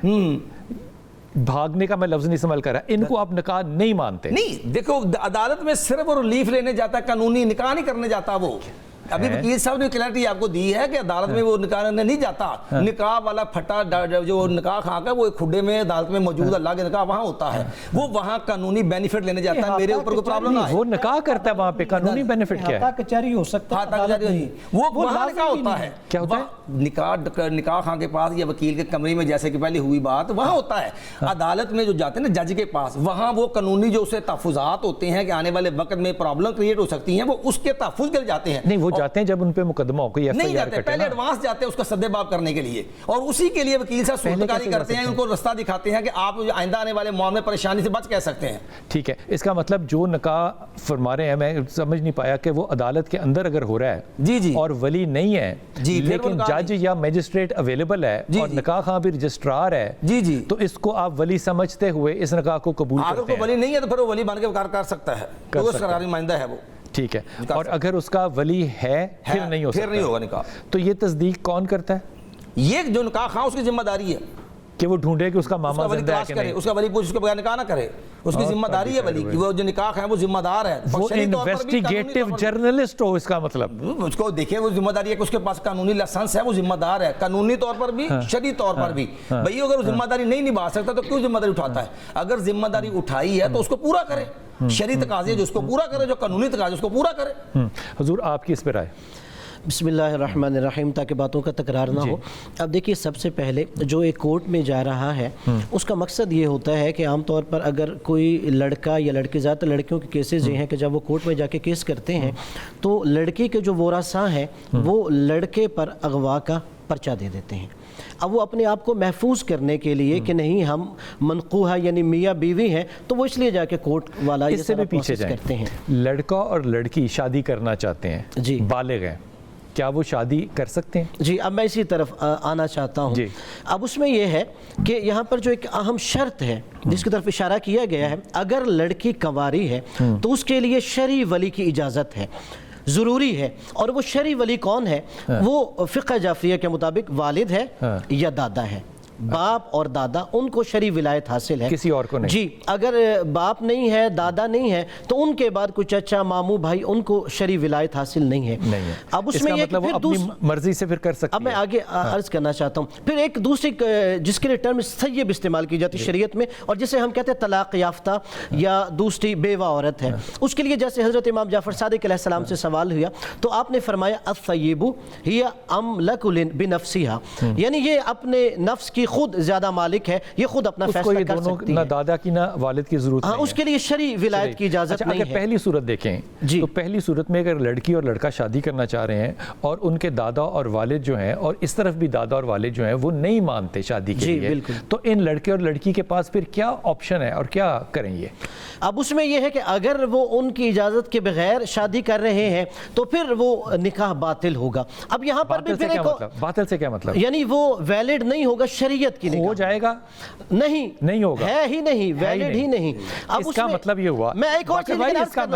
[SPEAKER 1] بھاگنے کا میں لفظ نہیں استعمال کر رہا، ان کو آپ نکاح نہیں مانتے؟
[SPEAKER 3] نہیں دیکھو عدالت میں صرف وہ ریلیف لینے جاتا ہے، قانونی نکاح نہیں کرنے جاتا وہ. ابھی وکیل صاحب نے کلیئرٹی آپ کو دی ہے کہ عدالت میں وہ نکاح کرنے نہیں جاتا. نکاح والا پھٹا جو نکاح خواہ کا وہ کھڈے میں عدالت میں موجود اللہ کے نکاح وہاں ہوتا ہے، وہ وہاں قانونی بینیفٹ لینے جاتا ہے. میرے اوپر کوئی پرابلم نہ ہے،
[SPEAKER 1] وہ نکاح کرتا ہے وہاں پہ، قانونی بینیفٹ کیا ہے؟
[SPEAKER 2] کچہری ہو سکتا ہے،
[SPEAKER 3] وہ وہاں نکاح ہوتا ہے.
[SPEAKER 1] کیا ہوتا ہے؟
[SPEAKER 3] نکاح خواہ کے پاس یا وکیل کے کمرے میں جیسے کہ پہلے ہوئی بات وہاں ہوتا ہے. عدالت میں جو جاتے ہیں نا جج کے پاس، وہاں وہ قانونی جو اسے تحفظات ہوتے ہیں کہ آنے والے وقت میں پرابلم کریٹ ہو سکتی ہیں، وہ اس کے تحفظ کے لیے جاتے ہیں.
[SPEAKER 1] نہیں وہ جاتے ہیں جب ان پہ مقدمہ ہو، کوئی ایف
[SPEAKER 3] نہیں
[SPEAKER 1] آئی آر
[SPEAKER 3] جاتے،
[SPEAKER 1] کٹے
[SPEAKER 3] پہلے
[SPEAKER 1] نا.
[SPEAKER 3] ایڈوانس جاتے ہیں اس کا سدے باب کرنے کے لیے، اور اسی کے لیے وکیل صاحب صورتکاری کرتے ہیں، ان کو رستہ دکھاتے ہیں کہ آپ آئندہ آنے والے معاملے پریشانی سے بچ کہہ سکتے ہیں.
[SPEAKER 1] ٹھیک ہے، اس کا مطلب جو نکاح فرما رہے ہیں، میں سمجھ نہیں پایا کہ وہ عدالت کے اندر اگر ہو رہا ہے
[SPEAKER 3] جی جی
[SPEAKER 1] اور ولی نہیں ہے
[SPEAKER 3] جی،
[SPEAKER 1] لیکن جج یا میجسٹریٹ اویلیبل ہے اور نکاح خواہ بھی رجسٹرار ہے،
[SPEAKER 3] جی جی،
[SPEAKER 1] تو اس کو آپ ولی سمجھتے ہوئے اس نکاح کو قبول
[SPEAKER 3] اگر
[SPEAKER 1] کرتے
[SPEAKER 3] کوئی
[SPEAKER 1] ہیں؟
[SPEAKER 3] ولی نہیں ہے تو پھر وہ ولی بن کے کار کر سکتا ہے، تو اس قرار مائندہ ہے وہ.
[SPEAKER 1] ٹھیک ہے، اور اگر اس کا ولی ہے پھر نہیں ہو
[SPEAKER 3] پھر نہیں
[SPEAKER 1] سکتا،
[SPEAKER 3] ہوگا نکاح.
[SPEAKER 1] تو یہ تصدیق کون کرتا ہے
[SPEAKER 3] یہ جو نکاح خواہ اس کی ذمہ داری ہے
[SPEAKER 1] کہ وہ ڈھونڈے کہ اس کا
[SPEAKER 3] اس کا
[SPEAKER 1] ماما
[SPEAKER 3] ولی
[SPEAKER 1] زندہ ہے
[SPEAKER 3] تلاش
[SPEAKER 1] کہ
[SPEAKER 3] کرے،
[SPEAKER 1] نہیں؟
[SPEAKER 3] اس کا ولی پوچھ اس کے بغیر نکاح نہ کرے، اس کی ذمہ داری ہے ولی کی. وہ جو نکاح ہے وہ ذمہ دار ہے،
[SPEAKER 1] وہ انویسٹیگیٹو جرنلسٹ ہو، اس کا مطلب
[SPEAKER 3] اس کو دیکھیں وہ ذمہ داری ہے کہ اس کے پاس قانونی لائسنس ہے، وہ ذمہ دار ہے قانونی طور پر بھی شرعی طور پر بھی. بھئی اگر وہ ذمہ داری نہیں نبھا سکتا تو کیوں ذمہ داری اٹھاتا ہے؟ اگر ذمہ داری اٹھائی ہے تو اس کو پورا کرے، شرعی تقاضے جو اس کو پورا کرے، جو قانونی تقاضے اس کو پورا کرے.
[SPEAKER 1] حضور آپ کی اس پہ رائے؟
[SPEAKER 4] بسم اللہ الرحمن الرحیم، تاکہ باتوں کا تکرار نہ ہو. اب دیکھیے سب سے پہلے جو ایک کورٹ میں جا رہا ہے اس کا مقصد یہ ہوتا ہے کہ عام طور پر اگر کوئی لڑکا یا لڑکی، زیادہ تر لڑکیوں کے کیسز یہ ہیں کہ جب وہ کورٹ میں جا کے کیس کرتے ہیں تو لڑکی کے جو ورثاء ہیں وہ لڑکے پر اغوا کا پرچہ دے دیتے ہیں. اب وہ اپنے آپ کو محفوظ کرنے کے لیے کہ نہیں ہم منقوہ یعنی میاں بیوی ہیں، تو وہ اس لیے جا کے کورٹ والا یہ سارا پروسیس کرتے ہیں.
[SPEAKER 1] لڑکا اور لڑکی شادی کرنا چاہتے ہیں،
[SPEAKER 4] جی
[SPEAKER 1] بالغ ہیں، کیا وہ شادی کر سکتے ہیں؟
[SPEAKER 4] جی اب میں اسی طرف آنا چاہتا ہوں. اب اس میں یہ ہے کہ یہاں پر جو ایک اہم شرط ہے جس کی طرف اشارہ کیا گیا ہے، اگر لڑکی کنواری ہے تو اس کے لیے شرعی ولی کی اجازت ہے، ضروری ہے. اور وہ شرعی ولی کون ہے؟ وہ فقہ جعفریہ کے مطابق والد ہے یا دادا ہے. باپ اور دادا ان کو شرعی ولایت حاصل ہے،
[SPEAKER 1] کسی اور کو نہیں.
[SPEAKER 4] جی اگر باپ نہیں ہے، دادا نہیں ہے، تو ان کے بعد کوئی چچا، ماموں، بھائی، ان کو شرعی ولایت حاصل نہیں ہے. اب اس میں یہ
[SPEAKER 1] مطلب وہ اپنی مرضی سے پھر کر سکتی ہے.
[SPEAKER 4] اب میں آگے عرض کرنا چاہتا ہوں. پھر ایک دوسری جس کے لیے ٹرم سیب استعمال کی جاتی ہے شریعت میں، اور جسے ہم کہتے ہیں طلاق یافتہ یا دوسری بیوہ عورت ہے، اس کے لیے جیسے حضرت امام جعفر صادق علیہ السلام سے سوال ہوا تو آپ نے فرمایا الثیب ہی املک بنفسها، یعنی یہ اپنے نفس کی خود زیادہ مالک ہے، یہ خود اپنا فیصلہ کر سکتی ہے.
[SPEAKER 1] نہ دادا کی نہ والد کی ضرورت نہیں ہے.
[SPEAKER 4] اس کے لیے شرعی ولایت کی اجازت نہیں ہے.
[SPEAKER 1] اگر پہلی صورت دیکھیں تو پہلی صورت میں اگر لڑکی اور لڑکا شادی کرنا چاہ رہے ہیں اور ان کے دادا اور والد جو ہیں اور اس طرف بھی دادا اور والد جو ہیں وہ نہیں مانتے شادی کے لیے، تو ان لڑکے اور لڑکی کے پاس پھر کیا آپشن ہے اور کیا کریں یہ؟
[SPEAKER 4] اب اس میں یہ ہے کہ اگر وہ ان کی اجازت کے بغیر شادی کر رہے ہیں تو پھر وہ نکاح باطل ہوگا. اب یہاں پر بھی پھر
[SPEAKER 1] باطل سے کیا مطلب؟
[SPEAKER 4] یعنی وہ ویلڈ نہیں ہوگا شریعت کی نکاح.
[SPEAKER 1] ہو جائے گا؟
[SPEAKER 4] نہیں
[SPEAKER 1] ہوگا،
[SPEAKER 4] ہے ہی نہیں، ویلڈ ہی نہیں. اب
[SPEAKER 1] اس کا مطلب یہ ہوا،
[SPEAKER 4] میں ایک اور چیز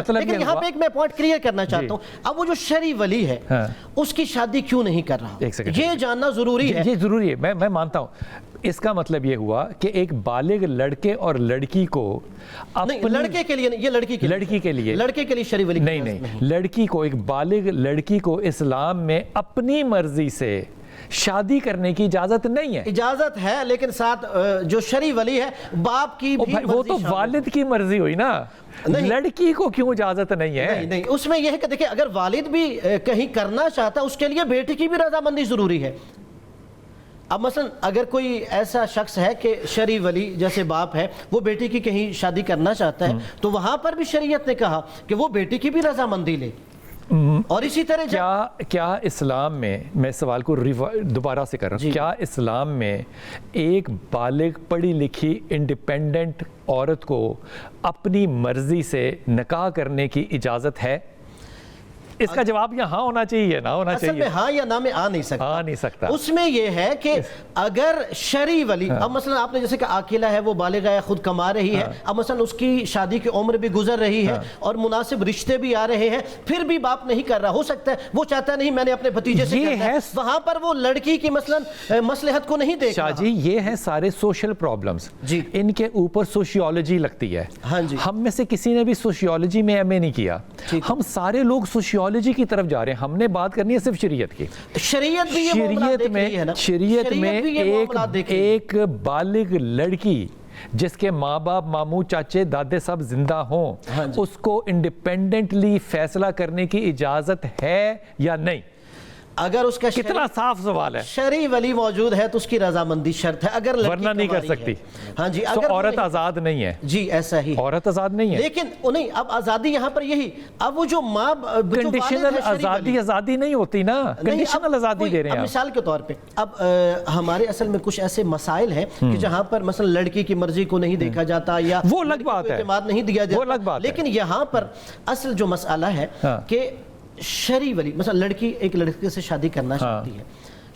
[SPEAKER 4] لیکن یہاں پہ ایک میں پوائنٹ کلیئر کرنا چاہتا ہوں. اب وہ جو شرعی ولی ہے اس کی شادی کیوں نہیں کر رہا، یہ جاننا ضروری ہے.
[SPEAKER 1] یہ ضروری ہے، میں مانتا ہوں. اس کا مطلب یہ ہوا کہ ایک بالغ لڑکے اور لڑکی کو
[SPEAKER 4] لڑکے کے لیے نہیں، یہ لڑکی کے لیے لڑکے کے لیے شرعی ولی
[SPEAKER 1] نہیں، لڑکی کو، ایک بالغ لڑکی کو اسلام میں اپنی مرضی سے شادی کرنے کی اجازت نہیں ہے.
[SPEAKER 4] اجازت ہے لیکن ساتھ جو شرعی ولی ہے باپ کی بھی
[SPEAKER 1] وہ تو والد کی مرضی ہوئی نا، لڑکی کو کیوں اجازت نہیں ہے؟
[SPEAKER 4] نہیں، اس میں یہ ہے کہ دیکھیں اگر والد بھی کہیں کرنا چاہتا ہے اس کے لیے بیٹی کی بھی رضامندی ضروری ہے. اب مثلا اگر کوئی ایسا شخص ہے کہ شرعی ولی جیسے باپ ہے وہ بیٹی کی کہیں شادی کرنا چاہتا ہے تو وہاں پر بھی شریعت نے کہا کہ وہ بیٹی کی بھی رضامندی لے. اور اسی طرح
[SPEAKER 1] کیا اسلام میں سوال کو دوبارہ سے کر رہا ہوں، کیا اسلام میں ایک بالغ پڑھی لکھی انڈیپینڈنٹ عورت کو اپنی مرضی سے نکاح کرنے کی اجازت ہے؟ اس کا جواب یہ ہاں ہونا چاہیے، نہ ہونا
[SPEAKER 4] اصل میں
[SPEAKER 1] چاہیے.
[SPEAKER 4] ہاں یا نہ میں آ نہیں سکتا.
[SPEAKER 1] آ نہیں سکتا.
[SPEAKER 4] اس میں یہ ہے کہ اگر شرعی ولی، اب مثلا آپ نے جیسے کہ عاقلہ ہے، وہ بالغ ہے، خود کما رہی ہے، اب مثلا اس کی شادی کی عمر بھی گزر رہی ہے اور مناسب رشتے بھی آ رہے ہیں، پھر بھی باپ نہیں کر رہا، ہو سکتا ہے وہ چاہتا ہے نہیں میں نے اپنے بھتیجے سے کرنا ہے، وہاں پر وہ لڑکی کی مثلا مصلحت کو نہیں دیکھ رہا.
[SPEAKER 1] شاہ جی یہ ہیں سارے سوشل پرابلمز،
[SPEAKER 4] جی
[SPEAKER 1] ان کے اوپر سوشیولوجی لگتی ہے.
[SPEAKER 4] ہاں جی.
[SPEAKER 1] ہم میں سے کسی نے بھی سوشیولوجی میں ایم اے نہیں کیا، ہم سارے لوگ سوشیولوجی کی طرف جا رہے ہیں. ہم نے بات کرنی ہے صرف شریعت کی.
[SPEAKER 4] شریعت بھی یہ معاملات دیکھ رہی ہے نا.
[SPEAKER 1] شریعت میں ایک بالغ لڑکی جس کے ماں باپ، ماموں، چاچے، دادے سب زندہ ہوں، اس کو انڈیپینڈنٹلی فیصلہ کرنے کی اجازت ہے یا نہیں؟
[SPEAKER 4] اگر اس کا
[SPEAKER 1] کتنا صاف سوال ہے.
[SPEAKER 4] شرعی ولی موجود ہے تو اس کی رضامندی شرط ہے، اگر
[SPEAKER 1] ورنہ نہیں کر سکتی.
[SPEAKER 4] ہاں جی.
[SPEAKER 1] تو عورت آزاد نہیں ہے.
[SPEAKER 4] جی ایسا ہی
[SPEAKER 1] عورت آزاد نہیں ہے.
[SPEAKER 4] لیکن نہیں، اب آزادی یہاں پر یہی، اب وہ جو ماں
[SPEAKER 1] کنڈیشنل آزادی نہیں ہوتی نا، کنڈیشنل آزادی دے رہے ہیں.
[SPEAKER 4] مثال کے طور پہ اب ہمارے اصل میں کچھ ایسے مسائل ہیں کہ جہاں پر مثلا لڑکی کی مرضی کو نہیں دیکھا جاتا یا
[SPEAKER 1] وہ الگ بات ہے،
[SPEAKER 4] اعتماد نہیں دیا
[SPEAKER 1] وہ الگ
[SPEAKER 4] جاتا.
[SPEAKER 1] بات ہے.
[SPEAKER 4] لیکن یہاں پر اصل جو مسئلہ ہے کہ شرعی ولی، مثلا لڑکی ایک لڑکے سے شادی کرنا چاہتی ہے،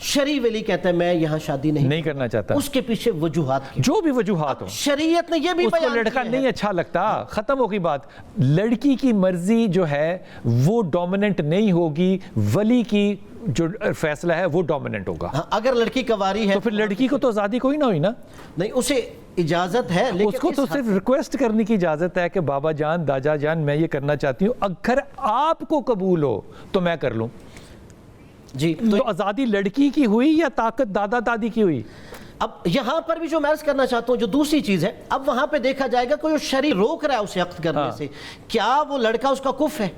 [SPEAKER 4] شرعی ولی کہتا ہے میں یہاں شادی نہیں
[SPEAKER 1] کرنا چاہتا،
[SPEAKER 4] اس کے پیچھے وجوہات کی،
[SPEAKER 1] جو بھی وجوہات ہوں،
[SPEAKER 4] شریعت نے یہ بھی
[SPEAKER 1] اس کو لڑکا نہیں اچھا لگتا، ختم ہوگی بات. لڑکی کی مرضی جو ہے وہ ڈومیننٹ نہیں ہوگی، ولی کی جو فیصلہ ہے وہ ڈومیننٹ ہوگا.
[SPEAKER 4] اگر لڑکی کنواری ہے
[SPEAKER 1] تو پھر لڑکی کو تو آزادی کوئی نہ ہوئی نا.
[SPEAKER 4] نہیں، اسے اجازت ہے، لیکن
[SPEAKER 1] اس کو تو صرف ریکویسٹ کرنے کی اجازت ہے کہ بابا جان، دادا جان، میں یہ کرنا چاہتی ہوں، اگر آپ کو قبول ہو تو میں کر لوں.
[SPEAKER 4] جی
[SPEAKER 1] تو آزادی لڑکی کی ہوئی یا طاقت دادا دادی کی ہوئی؟
[SPEAKER 4] اب یہاں پر بھی جو میں عرض کرنا چاہتا ہوں، جو دوسری چیز ہے، اب وہاں پہ دیکھا جائے گا کوئی شرعی روک رہا ہے اسے عقد کرنے سے، کیا وہ لڑکا اس کا کف ہے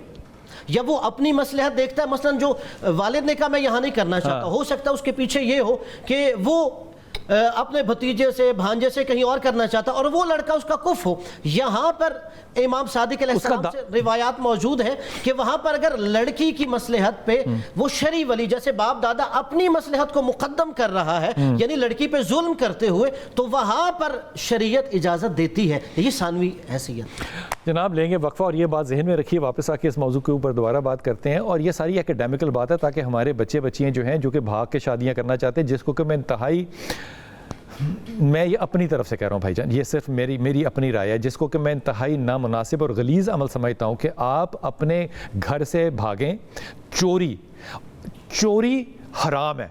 [SPEAKER 4] یا وہ اپنی مصلحت دیکھتا ہے؟ مثلا جو والد نے کہا میں یہاں نہیں کرنا چاہتا، ہو سکتا ہے اس کے پیچھے یہ ہو کہ وہ اپنے بھتیجے سے، بھانجے سے کہیں اور کرنا چاہتا، اور وہ لڑکا اس کا کف ہو. یہاں پر امام صادق علیہ السلام سے روایات موجود ہیں کہ وہاں پر اگر لڑکی کی مصلحت پہ وہ شرعی ولی جیسے باپ دادا اپنی مصلحت کو مقدم کر رہا ہے، یعنی لڑکی پہ ظلم کرتے ہوئے، تو وہاں پر شریعت اجازت دیتی ہے. یہ ثانوی حیثیت.
[SPEAKER 1] جناب لیں گے وقفہ، اور یہ بات ذہن میں رکھیے، واپس آ کے اس موضوع کے اوپر دوبارہ بات کرتے ہیں. اور یہ ساری اکیڈیمکل بات ہے تاکہ ہمارے بچے بچیاں جو ہیں جو کہ بھاگ کے شادیاں کرنا چاہتے ہیں، جس کو کہ میں یہ اپنی طرف سے کہہ رہا ہوں بھائی جان، یہ صرف میری اپنی رائے ہے، جس کو کہ میں انتہائی نامناسب اور غلیظ عمل سمجھتا ہوں کہ آپ اپنے گھر سے بھاگیں. چوری حرام ہے،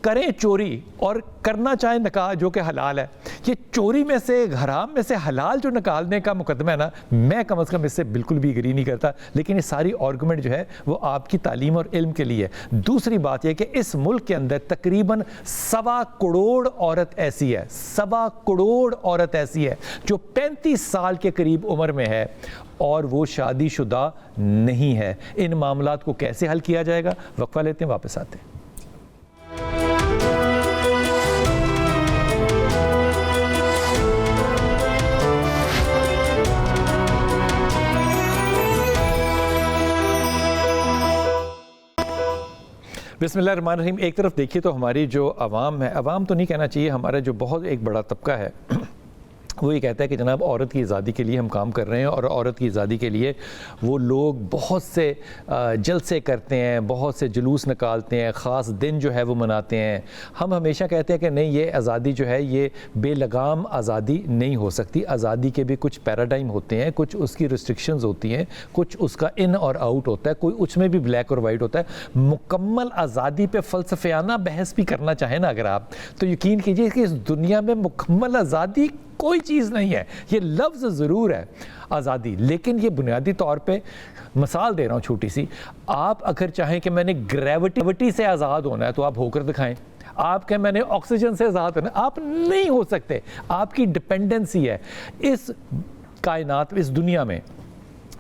[SPEAKER 1] کریں چوری اور کرنا چاہیں نکاح جو کہ حلال ہے. یہ چوری میں سے، حرام میں سے حلال جو نکالنے کا مقدمہ ہے نا، میں کم از کم اس سے بالکل بھی اگری نہیں کرتا. لیکن یہ ساری آرگومنٹ جو ہے وہ آپ کی تعلیم اور علم کے لیے. دوسری بات یہ کہ اس ملک کے اندر تقریباً 1.25 کروڑ عورت ایسی ہے، 1.25 کروڑ عورت ایسی ہے جو 35 سال کے قریب عمر میں ہے اور وہ شادی شدہ نہیں ہے. ان معاملات کو کیسے حل کیا جائے گا؟ وقفہ لیتے ہیں، واپس آتے ہیں. بسم اللہ الرحمن الرحیم. ایک طرف دیکھیے تو ہماری جو عوام ہے، عوام تو نہیں کہنا چاہیے، ہمارا جو بہت ایک بڑا طبقہ ہے وہ یہ کہتا ہے کہ جناب عورت کی آزادی کے لیے ہم کام کر رہے ہیں، اور عورت کی آزادی کے لیے وہ لوگ بہت سے جلسے کرتے ہیں، بہت سے جلوس نکالتے ہیں، خاص دن جو ہے وہ مناتے ہیں. ہم ہمیشہ کہتے ہیں کہ نہیں، یہ آزادی جو ہے یہ بے لگام آزادی نہیں ہو سکتی. آزادی کے بھی کچھ پیراڈائم ہوتے ہیں، کچھ اس کی ریسٹرکشنز ہوتی ہیں، کچھ اس کا ان اور آؤٹ ہوتا ہے، کوئی اس میں بھی بلیک اور وائٹ ہوتا ہے. مکمل آزادی پہ فلسفیانہ بحث بھی کرنا چاہیں نا اگر آپ، تو یقین کیجئے کہ اس دنیا میں مکمل آزادی کوئی چیز نہیں ہے. یہ لفظ ضرور ہے آزادی، لیکن یہ بنیادی طور پہ، مثال دے رہا ہوں چھوٹی سی، آپ اگر چاہیں کہ میں نے گریوٹی سے آزاد ہونا ہے تو آپ ہو کر دکھائیں. آپ کہ میں نے آکسیجن سے آزاد ہونا ہے، آپ نہیں ہو سکتے. آپ کی ڈپینڈنسی ہے. اس کائنات، اس دنیا میں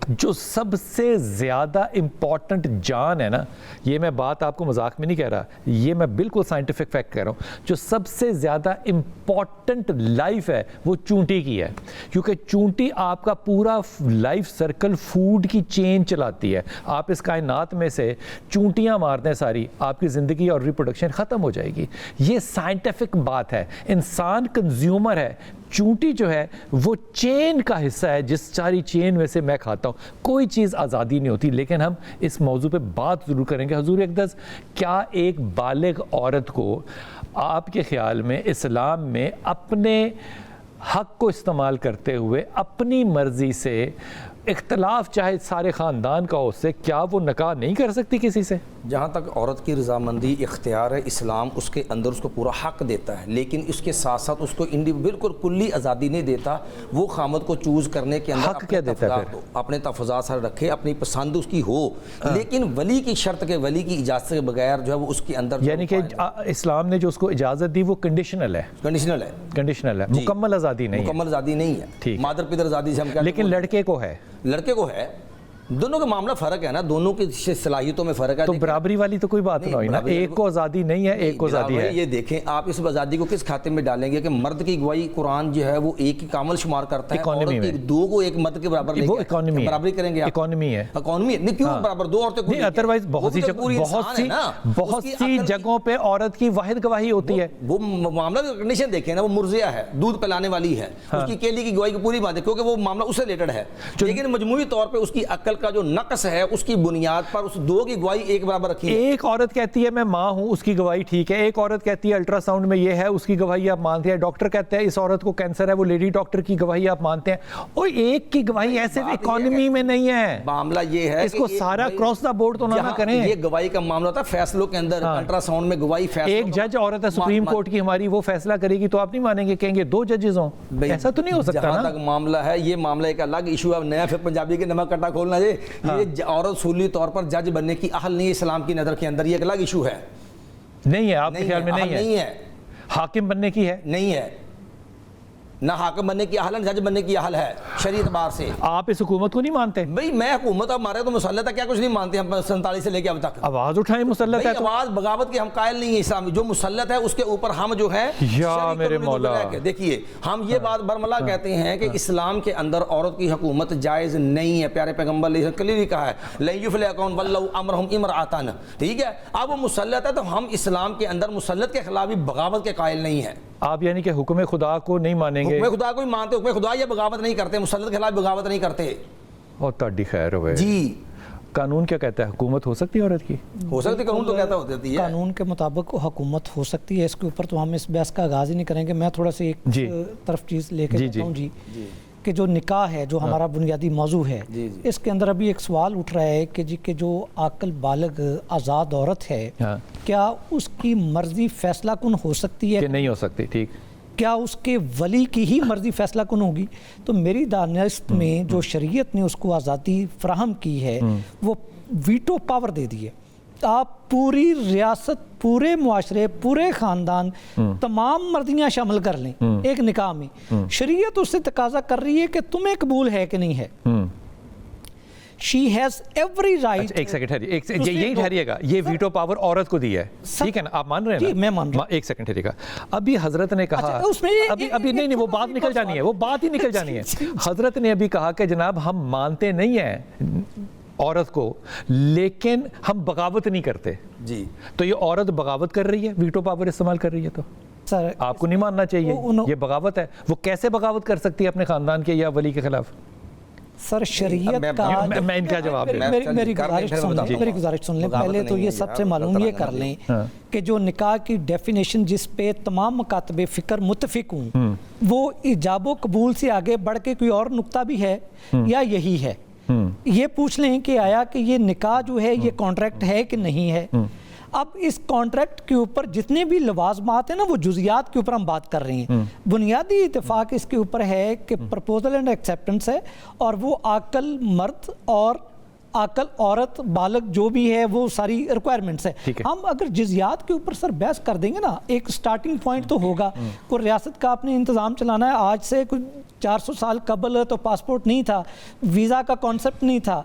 [SPEAKER 1] جو سب سے زیادہ امپورٹنٹ جان ہے نا، یہ میں بات آپ کو مذاق میں نہیں کہہ رہا، یہ میں بالکل سائنٹیفک فیکٹ کہہ رہا ہوں، جو سب سے زیادہ امپورٹنٹ لائف ہے وہ چونٹی کی ہے. کیونکہ چونٹی آپ کا پورا لائف سرکل، فوڈ کی چین چلاتی ہے. آپ اس کائنات میں سے چونٹیاں مار دیں ساری، آپ کی زندگی اور ریپروڈکشن ختم ہو جائے گی. یہ سائنٹیفک بات ہے. انسان کنزیومر ہے، چونٹی جو ہے وہ چین کا حصہ ہے، جس ساری چین میں سے میں کھاتا ہوں، کوئی چیز آزادی نہیں ہوتی. لیکن ہم اس موضوع پہ بات ضرور کریں گے. حضور اقدس، کیا ایک بالغ عورت کو آپ کے خیال میں اسلام میں اپنے حق کو استعمال کرتے ہوئے اپنی مرضی سے، اختلاف چاہے سارے خاندان کا ہو، سے کیا وہ نکاح نہیں کر سکتی کسی سے؟
[SPEAKER 3] جہاں تک عورت کی رضامندی اختیار ہے، اسلام اس کے اندر اس کو پورا حق دیتا ہے، لیکن اس کے ساتھ ساتھ اس کو بالکل کلی آزادی نہیں دیتا. وہ خامد کو چوز کرنے کے اندر
[SPEAKER 1] حق کیا دیتا ہے پھر؟
[SPEAKER 3] اپنے تفضیلات سر رکھے، اپنی پسند اس کی ہو، لیکن ولی کی شرط کے، ولی کی اجازت کے بغیر جو ہے وہ اس کے اندر،
[SPEAKER 1] یعنی کہ اسلام نے جو اس کو اجازت دی وہ کنڈیشنل ہے.
[SPEAKER 3] کنڈیشنل ہے،
[SPEAKER 1] کنڈیشنل ہے، مکمل آزادی نہیں ہے.
[SPEAKER 3] مکمل آزادی نہیں ہے. مادر پدر آزادی سے ہم کہتے ہیں،
[SPEAKER 1] لیکن لڑکے کو ہے،
[SPEAKER 3] لڑکے کو ہے. دونوں کا معاملہ فرق ہے نا، دونوں کی صلاحیتوں میں فرق ہے.
[SPEAKER 1] تو برابری والی تو کوئی بات نہیں ہوئی نا، ایک کو آزادی نہیں ہے، ایک کو آزادی ہے.
[SPEAKER 3] یہ دیکھیں آپ اس آزادی کو کس کھاتے میں ڈالیں گے کہ مرد کی گواہی قرآن جو ہے وہ ایک ہی کامل شمار کرتا ہے، عورت کی دو کو ایک مرد کے برابر لے کے،
[SPEAKER 1] وہ اکانومی ہے،
[SPEAKER 3] برابری کریں گے.
[SPEAKER 1] اکانومی ہے،
[SPEAKER 3] اکانومی ہے نہیں، کیوں برابر دو عورتیں کو؟
[SPEAKER 1] نہیں، ادروائز بہت سی جگہوں پہ عورت کی واحد گواہی ہوتی ہے.
[SPEAKER 3] وہ معاملہ کنڈیشن دیکھیں نا، وہ مرضیہ ہے، دودھ پلانے والی ہے، اس کی کیلی کی گواہی کی پوری بات ہے، کیونکہ وہ معاملہ اس سے ریلیٹڈ ہے. لیکن مجموعی طور پہ اس کی عقل کا جو نقص ہے، اس کی بنیاد پر اس دو کی گواہی ایک برابر رکھی ہے.
[SPEAKER 1] ایک عورت کہتی ہے میں ماں ہوں، اس کی گواہی ٹھیک ہے. ایک عورت کہتی ہے الٹرا ساؤنڈ میں یہ ہے، اس کی گواہی آپ مانتے ہیں. ڈاکٹر کہتے ہیں اس عورت کو کینسر ہے، وہ لیڈی ڈاکٹر کی گواہی آپ مانتے ہیں. اور ایک کی گواہی ایسے اکانومی میں نہیں ہے.
[SPEAKER 3] معاملہ یہ ہے
[SPEAKER 1] اس کو سارا کراس دا بورڈ تو نہ کریں.
[SPEAKER 3] یہ گواہی کا معاملہ ہوتا ہے فیصلوں کے اندر، الٹرا ساؤنڈ میں گواہی فیصلوں.
[SPEAKER 1] ایک جج عورت ہے سپریم کورٹ کی ہماری، وہ فیصلہ کرے گی تو آپ نہیں مانیں گے، کہیں گے دو ججز ہوں. ایسا تو نہیں ہو سکتا نا.
[SPEAKER 3] جہاں تک معاملہ ہے، یہ معاملہ ایک الگ ایشو ہے. نیا پھر پنجابی کے نمک کٹا کھولنا جی، یہ عورت اصولی طور پر جج بننے کی اہل نہیں ہے اسلام کی نظر کے اندر. یہ ایک الگ ایشو ہے.
[SPEAKER 1] نہیں ہے آپ کے خیال میں؟ نہیں ہے. حاکم بننے کی ہے؟
[SPEAKER 3] نہیں ہے. نہ حاکم بننے کی اہل ہے، جج بننے کی اہل ہے شرعی اعتبار سے.
[SPEAKER 1] آپ اس حکومت کو نہیں مانتے؟
[SPEAKER 3] بھئی میں حکومت ہمارے تو مسلط ہے، کیا کچھ نہیں مانتے ہم 47 سے لے کے اب تک.
[SPEAKER 1] آواز اٹھائیں مسلط ہے تو.
[SPEAKER 3] آواز بغاوت کے ہم قائل نہیں ہیں اسلامی. جو مسلط ہے اس کے اوپر ہم جو ہے
[SPEAKER 1] یا میرے مولا،
[SPEAKER 3] دیکھیے ہم یہ بات برملا کہتے ہیں کہ اسلام کے اندر عورت کی حکومت جائز نہیں ہے. پیارے پیغمبر نے کلیئرلی کہا ہے لن یفلح قوم ولوا امرهم امرأۃ. ٹھیک ہے، اب وہ مسلط ہے تو ہم اسلام کے اندر مسلط کے خلاف بھی بغاوت کے قائل نہیں ہیں.
[SPEAKER 1] آپ یعنی کہ حکم خدا کو نہیں مانیں گے؟
[SPEAKER 3] حکم خدا کو ہی مانتے، حکم خدا یہ بغاوت نہیں کرتے، مسلط کے خلاف بغاوت نہیں کرتے.
[SPEAKER 1] اور تاڑی خیر ہوئے
[SPEAKER 3] جی.
[SPEAKER 1] قانون کیا کہتا ہے؟ حکومت ہو سکتی ہے عورت کی؟
[SPEAKER 3] ہو سکتی، قانون تو کہتا ہوتی ہے
[SPEAKER 2] قانون کے مطابق حکومت ہو سکتی ہے. اس کے اوپر تو ہم اس بحث کا آغاز ہی نہیں کریں گے. میں تھوڑا سے ایک طرف چیز لے کے جاتا ہوں جی، کہ جو نکاح ہے، جو ہمارا بنیادی موضوع ہے، اس کے اندر ابھی ایک سوال اٹھ رہا ہے کہ جی کہ جو عاقل بالغ آزاد عورت ہے، کیا اس کی مرضی فیصلہ کن ہو سکتی ہے
[SPEAKER 1] کہ نہیں ہو سکتی؟ ٹھیک،
[SPEAKER 2] کیا اس کے ولی کی ہی مرضی فیصلہ کن ہوگی؟ تو میری دانست میں جو شریعت نے اس کو آزادی فراہم کی ہے، وہ ویٹو پاور دے دی ہے. آپ پوری ریاست، پورے معاشرے، پورے خاندان، تمام مردیاں شامل کر لیں ایک نکاح میں. شریعت اس سے تقاضا کر رہی ہے کہ تمہیں قبول ہے کہ نہیں ہے. She has every right.
[SPEAKER 1] ایک سیکنڈ یہی ٹھہریے گا، یہ ویٹو پاور عورت کو دی ہے، ٹھیک ہے نا؟ آپ مان رہے ہیں نا؟
[SPEAKER 2] جی میں مان رہا ہوں.
[SPEAKER 1] ایک سیکنڈ ٹھہریے گا. ابھی حضرت نے کہا، ابھی نہیں، وہ بات نکل جانی ہے، وہ بات ہی نکل جانی ہے. حضرت نے ابھی کہا کہ جناب ہم مانتے نہیں ہیں عورت کو، لیکن ہم بغاوت نہیں کرتے.
[SPEAKER 3] جی.
[SPEAKER 1] تو یہ عورت بغاوت کر رہی ہے، ویٹو پاور استعمال کر رہی ہے، تو
[SPEAKER 2] سر
[SPEAKER 1] آپ کو نہیں ماننا چاہیے. یہ بغاوت ہے. وہ کیسے بغاوت کر سکتی ہے اپنے خاندان کے یا ولی کے خلاف؟
[SPEAKER 2] سر شریعت کا،
[SPEAKER 1] میں ان کا جواب دوں.
[SPEAKER 2] میری گزارش سن لیں. پہلے تو یہ سب سے معلوم یہ کر لیں کہ جو نکاح کی ڈیفینیشن جس پہ تمام مکاتب فکر متفق ہوں، وہ ایجاب و قبول سے آگے بڑھ کے کوئی اور نقطہ بھی ہے یا یہی ہے. یہ پوچھ لیں کہ آیا کہ یہ نکاح جو ہے یہ کانٹریکٹ ہے کہ نہیں ہے. اب اس کانٹریکٹ کے اوپر جتنے بھی لوازمات ہیں نا، وہ جزیات کے اوپر ہم بات کر رہے ہیں. بنیادی اتفاق اس کے اوپر ہے کہ پرپوزل اینڈ ایکسیپٹنس ہے، اور وہ عاقل مرد اور عاقل عورت بالغ جو بھی ہے وہ ساری ریکوائرمنٹس ہے. ہم اگر جزیات کے اوپر سر بحث کر دیں گے نا، ایک سٹارٹنگ پوائنٹ تو ہوگا. کوئی ریاست کا آپ نے انتظام چلانا ہے، آج سے کوئی 400 سال قبل تو پاسپورٹ نہیں تھا، ویزا کا کانسیپٹ نہیں تھا.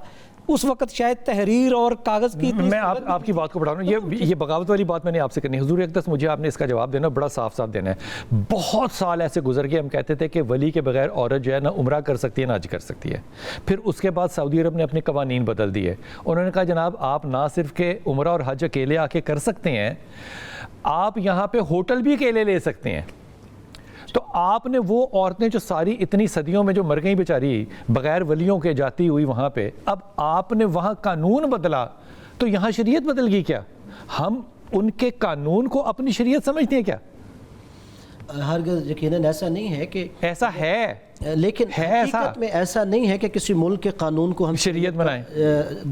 [SPEAKER 2] اس وقت شاید تحریر اور کاغذ کی،
[SPEAKER 1] میں آپ کی بات کو بڑھا رہا ہوں. یہ بغاوت والی بات میں نے آپ سے کرنی ہے. حضور اقدس مجھے آپ نے اس کا جواب دینا بڑا صاف دینا ہے. بہت سال ایسے گزر گئے، ہم کہتے تھے کہ ولی کے بغیر عورت جو ہے نہ عمرہ کر سکتی ہے نہ حج کر سکتی ہے. پھر اس کے بعد سعودی عرب نے اپنے قوانین بدل دیے. انہوں نے کہا جناب آپ نہ صرف کہ عمرہ اور حج اکیلے آ کے کر سکتے ہیں، آپ یہاں پہ ہوٹل بھی اکیلے لے سکتے ہیں. تو آپ نے وہ عورتیں جو ساری اتنی صدیوں میں جو مر گئیں بیچاری بغیر ولیوں کے جاتی ہوئی وہاں پہ، اب آپ نے وہاں قانون بدلا تو یہاں شریعت بدل گئی کیا؟ ہم ان کے قانون کو اپنی شریعت سمجھتے ہیں کیا؟
[SPEAKER 4] ہرگز یقیناً ایسا نہیں ہے کہ
[SPEAKER 1] ایسا ہے،
[SPEAKER 4] لیکن
[SPEAKER 1] ایسا
[SPEAKER 4] حقیقت میں ایسا نہیں ہے کہ کسی ملک کے قانون کو ہم
[SPEAKER 1] شریعت بنائیں،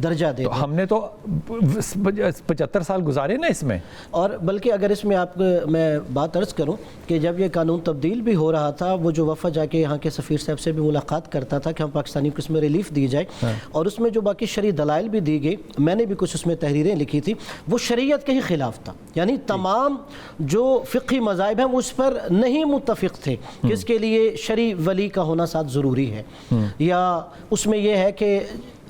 [SPEAKER 4] درجہ دیں،
[SPEAKER 1] تو ہم نے تو 75 سال گزارے نا اس میں.
[SPEAKER 4] اور بلکہ اگر اس میں میں بات عرض کروں کہ جب یہ قانون تبدیل بھی ہو رہا تھا، وہ جو وفد جا کے یہاں کے سفیر صاحب سے بھی ملاقات کرتا تھا کہ ہم پاکستانی کو اس میں ریلیف دی جائے، اور اس میں جو باقی شرعی دلائل بھی دی گئی، میں نے بھی کچھ اس میں تحریریں لکھی تھی، وہ شریعت کے ہی خلاف تھا. یعنی تمام جو فقہی مذاہب ہیں وہ اس پر نہیں متفق تھے کہ اس کے لیے شرعی ولی کا ہونا ساتھ ضروری ہے، یا اس میں یہ ہے کہ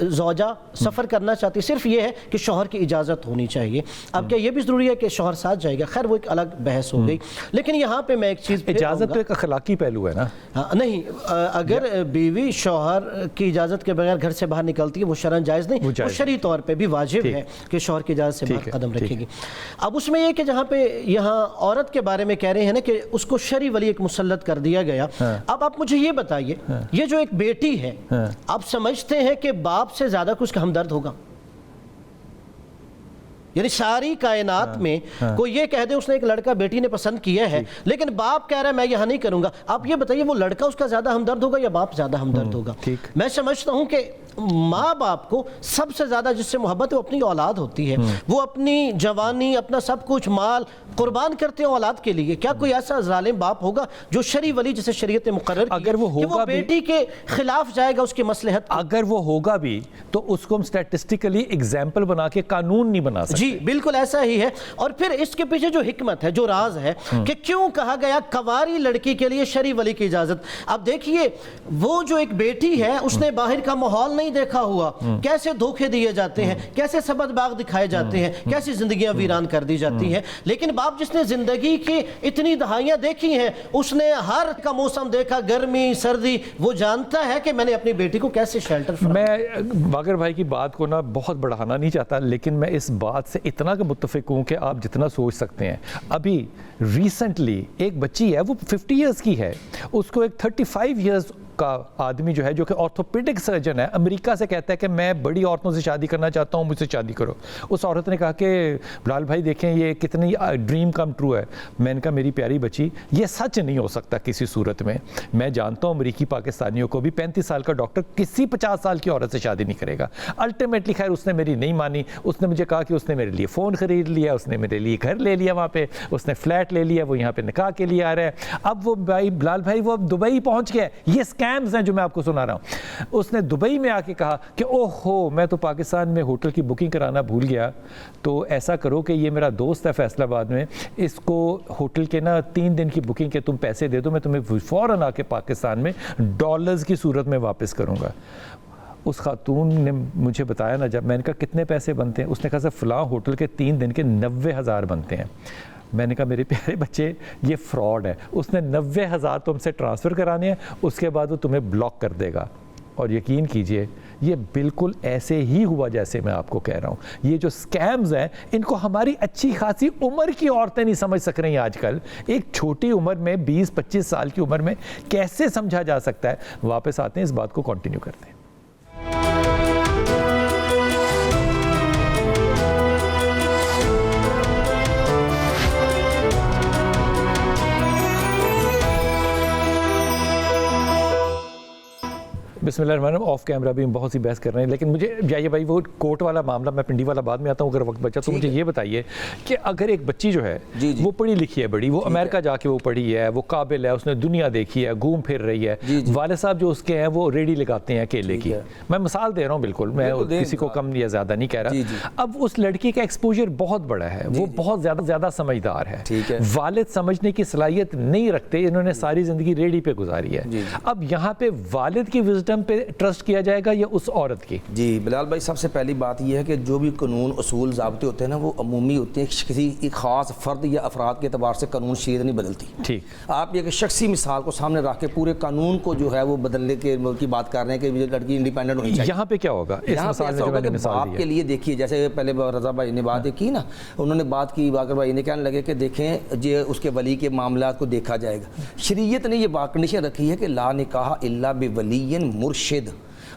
[SPEAKER 4] زوجہ سفر کرنا چاہتی، صرف یہ ہے کہ شوہر کی اجازت ہونی چاہیے. اب کیا یہ بھی ضروری ہے کہ شوہر ساتھ جائے گا؟ خیر وہ ایک الگ بحث ہو گئی. لیکن یہاں پہ میں ایک چیز
[SPEAKER 1] اجازت تو ایک اخلاقی پہلو ہے نا.
[SPEAKER 4] نہیں، اگر بیوی شوہر کی اجازت کے بغیر گھر سے باہر نکلتی ہے وہ شرعاً جائز نہیں، وہ شرعی طور پہ بھی واجب ہے کہ شوہر کی اجازت سے باہر قدم رکھے گی. اب اس میں یہ کہ جہاں پہ یہاں عورت کے بارے میں کہہ رہے ہیں نا کہ اس کو شرعی ولی ایک مسلط کر دیا گیا. اب آپ مجھے یہ بتائیے، یہ جو ایک بیٹی ہے، آپ سمجھتے ہیں کہ باپ سے زیادہ کچھ کا ہمدرد ہوگا؟ یعنی ساری کائنات میں کوئی یہ کہہ دے اس نے ایک لڑکا بیٹی نے پسند کیا ہے لیکن باپ کہہ رہا ہے میں یہاں نہیں کروں گا، آپ یہ بتائیے وہ لڑکا اس کا زیادہ ہمدرد ہوگا یا باپ زیادہ ہمدرد ہوگا؟ میں سمجھتا ہوں کہ ماں باپ کو سب سے زیادہ جس سے محبت ہے وہ اپنی اولاد ہوتی ہے. وہ اپنی جوانی، اپنا سب کچھ مال قربان کرتے ہیں اولاد کے لیے. کیا کوئی ایسا ظالم باپ ہوگا جو شرعی ولی جسے شریعت نے مقرر کیا
[SPEAKER 1] اگر وہ ہوگا
[SPEAKER 4] کہ وہ بیٹی کے خلاف جائے گا اس کی مصلحت؟
[SPEAKER 1] اگر وہ ہوگا بھی تو اس کو ہم سٹیٹسٹیکلی ایگزامپل بنا کے قانون نہیں بنا سکتے.
[SPEAKER 4] جی بالکل ایسا ہی ہے. اور پھر اس کے پیچھے جو حکمت ہے، جو راز ہے کہ کیوں کہا گیا کنواری لڑکی کے لیے شرعی ولی کی اجازت. اب دیکھیے وہ جو ایک بیٹی ہے اس نے باہر کا ماحول نہیں دیکھا ہوا، کیسے دھوکے دیے جاتے ہیں، کیسے سبد باغ دکھائے جاتے ہیں، کیسی زندگیاں ویران کر دی جاتی ہیں. لیکن باپ جس نے زندگی کی اتنی دہائیاں دیکھی ہیں، اس نے ہر کا موسم دیکھا، گرمی سردی، وہ جانتا ہے کہ میں نے اپنی بیٹی کو کیسے شیلٹر فراہم.
[SPEAKER 1] میں باقر بھائی کی بات کو نا بہت بڑھانا نہیں چاہتا، لیکن میں اس بات سے اتنا کہ متفق ہوں کہ آپ جتنا سوچ سکتے ہیں. ابھی ریسنٹلی ایک بچی ہے، وہ 50 ایئرز کی ہے، اس کو ایک 35 ایئرز کا آدمی جو ہے جو کہ آرتھوپیڈک سرجن ہے، امریکہ سے کہتا ہے کہ میں بڑی عورتوں سے شادی کرنا چاہتا ہوں، مجھ سے شادی کرو. اس عورت نے کہا کہ بلال بھائی دیکھیں یہ کتنی ڈریم کم ٹرو ہے. میں نے کہا میری پیاری بچی یہ سچ نہیں ہو سکتا کسی صورت میں. میں جانتا ہوں امریکی پاکستانیوں کو بھی 35 سال کا ڈاکٹر کسی 50 سال کی عورت سے شادی نہیں کرے گا. الٹیمیٹلی خیر اس نے میری نہیں مانی. اس نے مجھے کہا کہ اس نے میرے لیے فون خرید لیا، اس نے میرے لیے گھر لے لیا، وہاں پہ اس نے فلیٹ لے لیا، وہ یہاں پہ نکاح کے لیے آ رہا ہے. اب وہ بھائی بلال بھائی وہ اب دبئی پہنچ گیا. یہ اسکیمز ہیں جو میں آپ کو سنا رہا ہوں. اس نے دبئی میں آ کے کہا کہ اوہ ہو میں تو پاکستان میں ہوٹل کی بکنگ کرانا بھول گیا، تو ایسا کرو کہ یہ میرا دوست ہے فیصل آباد میں، اس کو ہوٹل کے نا 3 دن کی بکنگ کے تم پیسے دے دو، میں تمہیں فوراً آ کے پاکستان میں ڈالرز کی صورت میں واپس کروں گا. اس خاتون نے مجھے بتایا نا، جب میں نے کہا کتنے پیسے بنتے ہیں، اس نے کہا سر فلاں ہوٹل کے 3 دن کے 90,000 بنتے ہیں. میں نے کہا میرے پیارے بچے یہ فراڈ ہے. اس نے 90,000 تم سے ٹرانسفر کرانے ہیں، اس کے بعد وہ تمہیں بلاک کر دے گا. اور یقین کیجئے یہ بالکل ایسے ہی ہوا جیسے میں آپ کو کہہ رہا ہوں. یہ جو سکیمز ہیں ان کو ہماری اچھی خاصی عمر کی عورتیں نہیں سمجھ سک رہی ہیں آج کل. ایک چھوٹی عمر میں 20-25 سال کی عمر میں کیسے سمجھا جا سکتا ہے. واپس آتے ہیں، اس بات کو کنٹینیو کرتے ہیں. بسم اللہ الرحمن الرحیم. آف کیمرہ بھی ہم بہت سی بحث کر رہے ہیں، لیکن مجھے جائیے بھائی وہ کوٹ والا معاملہ، میں پنڈی والا بعد میں آتا ہوں اگر وقت بچا تو. مجھے یہ بتائیے کہ اگر ایک بچی جو ہے وہ پڑھی لکھی ہے بڑی، وہ امریکہ جا کے وہ پڑھی ہے، وہ قابل ہے، اس نے دنیا دیکھی ہے، گھوم پھر رہی ہے، والد صاحب جو اس کے ہیں وہ ریڈی لگاتے ہیں کیلے کی. میں مثال دے رہا ہوں، بالکل میں کسی کو کم یا زیادہ نہیں کہہ رہا. اب اس لڑکی کا ایکسپوجر بہت بڑا ہے، وہ بہت زیادہ سمجھدار ہے. والد سمجھنے کی صلاحیت نہیں رکھتے، انہوں نے ساری زندگی ریڈی پہ گزاری ہے. اب یہاں پہ والد کی وزڈم پہ ٹرسٹ کیا جائے گا یا اس عورت کی؟
[SPEAKER 3] جی بلال بھائی، سب سے پہلی بات یہ ہے کہ جو بھی قانون اصول ضابطے ہوتے ہیں نا وہ عمومی ہوتے ہیں، کسی ایک خاص فرد یا افراد کے اعتبار سے قانون شریعت نہیں بدلتی.
[SPEAKER 1] ٹھیک.
[SPEAKER 3] آپ ایک شخصی مثال کو سامنے رکھ کے پورے قانون کو جو ہے وہ بدلنے کی بات کر رہے ہیں کہ لڑکی انڈیپینڈنٹ ہونی چاہیے.
[SPEAKER 1] یہاں پہ کیا ہوگا اس مثال میں جو میں نے مثال دی
[SPEAKER 3] آپ کے لیے دیکھیے، جیسے پہلے رضا بھائی نے بات کی نا، انہوں نے بات کی، باقر بھائی نے کہنے لگے کہ دیکھیں جی اس کے ولی کے معاملات کو دیکھا جائے گا. شریعت نے یہ بات کنڈیشن رکھی ہے کہ لا نکاح الا بولی مرشد.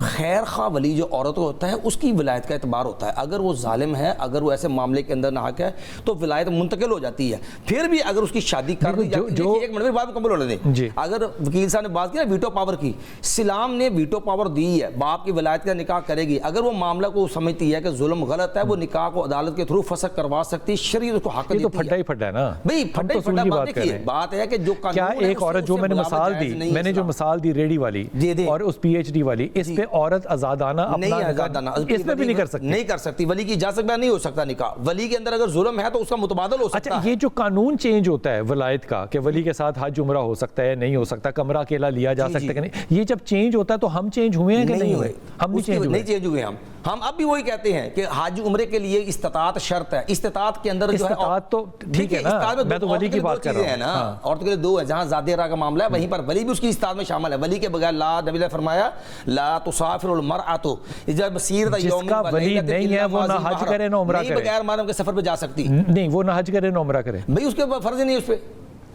[SPEAKER 3] خیر خواہ ولی جو عورت ہوتا ہے اس کی ولایت کا اعتبار ہوتا ہے. اگر وہ ظالم ہے، اگر وہ ایسے معاملے کے اندر ناحق ہے تو ولایت منتقل ہو جاتی ہے. پھر بھی اگر اس کی شادی کر دی جاتی ہے، ایک منٹ میں بات مکمل ہونے دیں. اگر وکیل صاحب نے بات کی نا ویٹو پاور کی، اسلام نے ویٹو پاور دی ہے، باپ کی ولایت کا نکاح کرے گی. اگر وہ معاملہ کو سمجھتی ہے کہ ظلم غلط ہے، وہ نکاح کو عدالت کے تھرو فسخ کروا سکتی. شریعت اس کو حق دیتی ہے.
[SPEAKER 1] تو پھٹا ہی پھٹا ہے نا
[SPEAKER 3] بھائی، پھٹا ہی پھٹا بات دیکھیے. بات ہے کہ جو
[SPEAKER 1] کیا ایک عورت جو میں نے مثال دی، میں نے جو مثال دی ریڈی والی اور اس پی ایچ ڈی والی، اس پہ عورت آزادانہ
[SPEAKER 3] نہیں آزادانہ
[SPEAKER 1] اس میں بھی نہیں کر سکتی،
[SPEAKER 3] نہیں کر سکتی. ولی کی اجازت نہیں ہو سکتا نکاح. ولی کے اندر اگر ظلم ہے تو اس کا متبادل ہو سکتا ہے.
[SPEAKER 1] اچھا، یہ جو قانون چینج ہوتا ہے ولایت کا کہ ولی کے ساتھ حج عمرہ ہو سکتا ہے، نہیں ہو سکتا، کمرہ اکیلا لیا جا سکتا ہے کہ نہیں، یہ جب چینج ہوتا ہے تو ہم چینج ہوئے ہیں کہ نہیں ہوئے؟ ہم نہیں
[SPEAKER 3] چینج ہوئے. ہم اب بھی وہی کہتے ہیں کہ حج عمرے کے لیے استطاعت شرط ہے. استطاعت کے اندر جو ہے
[SPEAKER 1] استطاعت تو ٹھیک ہے نا، میں تو ولی کی بات کر رہا ہوں نا.
[SPEAKER 3] عورت کے لیے دو ہے، جہاں ذات راہ کا معاملہ ہے وہیں پر ولی بھی اس کی استطاعت میں شامل ہے. ولی کے بغیر نبی نے فرمایا لا تسافر المرأۃ جب مسیرۃ یوم،
[SPEAKER 1] جس کا ولی نہیں ہے وہ نہ حج کرے نہ عمرہ کرے.
[SPEAKER 3] بغیر محرم کے سفر پہ جا سکتی
[SPEAKER 1] نہیں، وہ نہ حج کرے نہ عمرہ کرے.
[SPEAKER 3] بھائی اس کے فرض نہیں اس پہ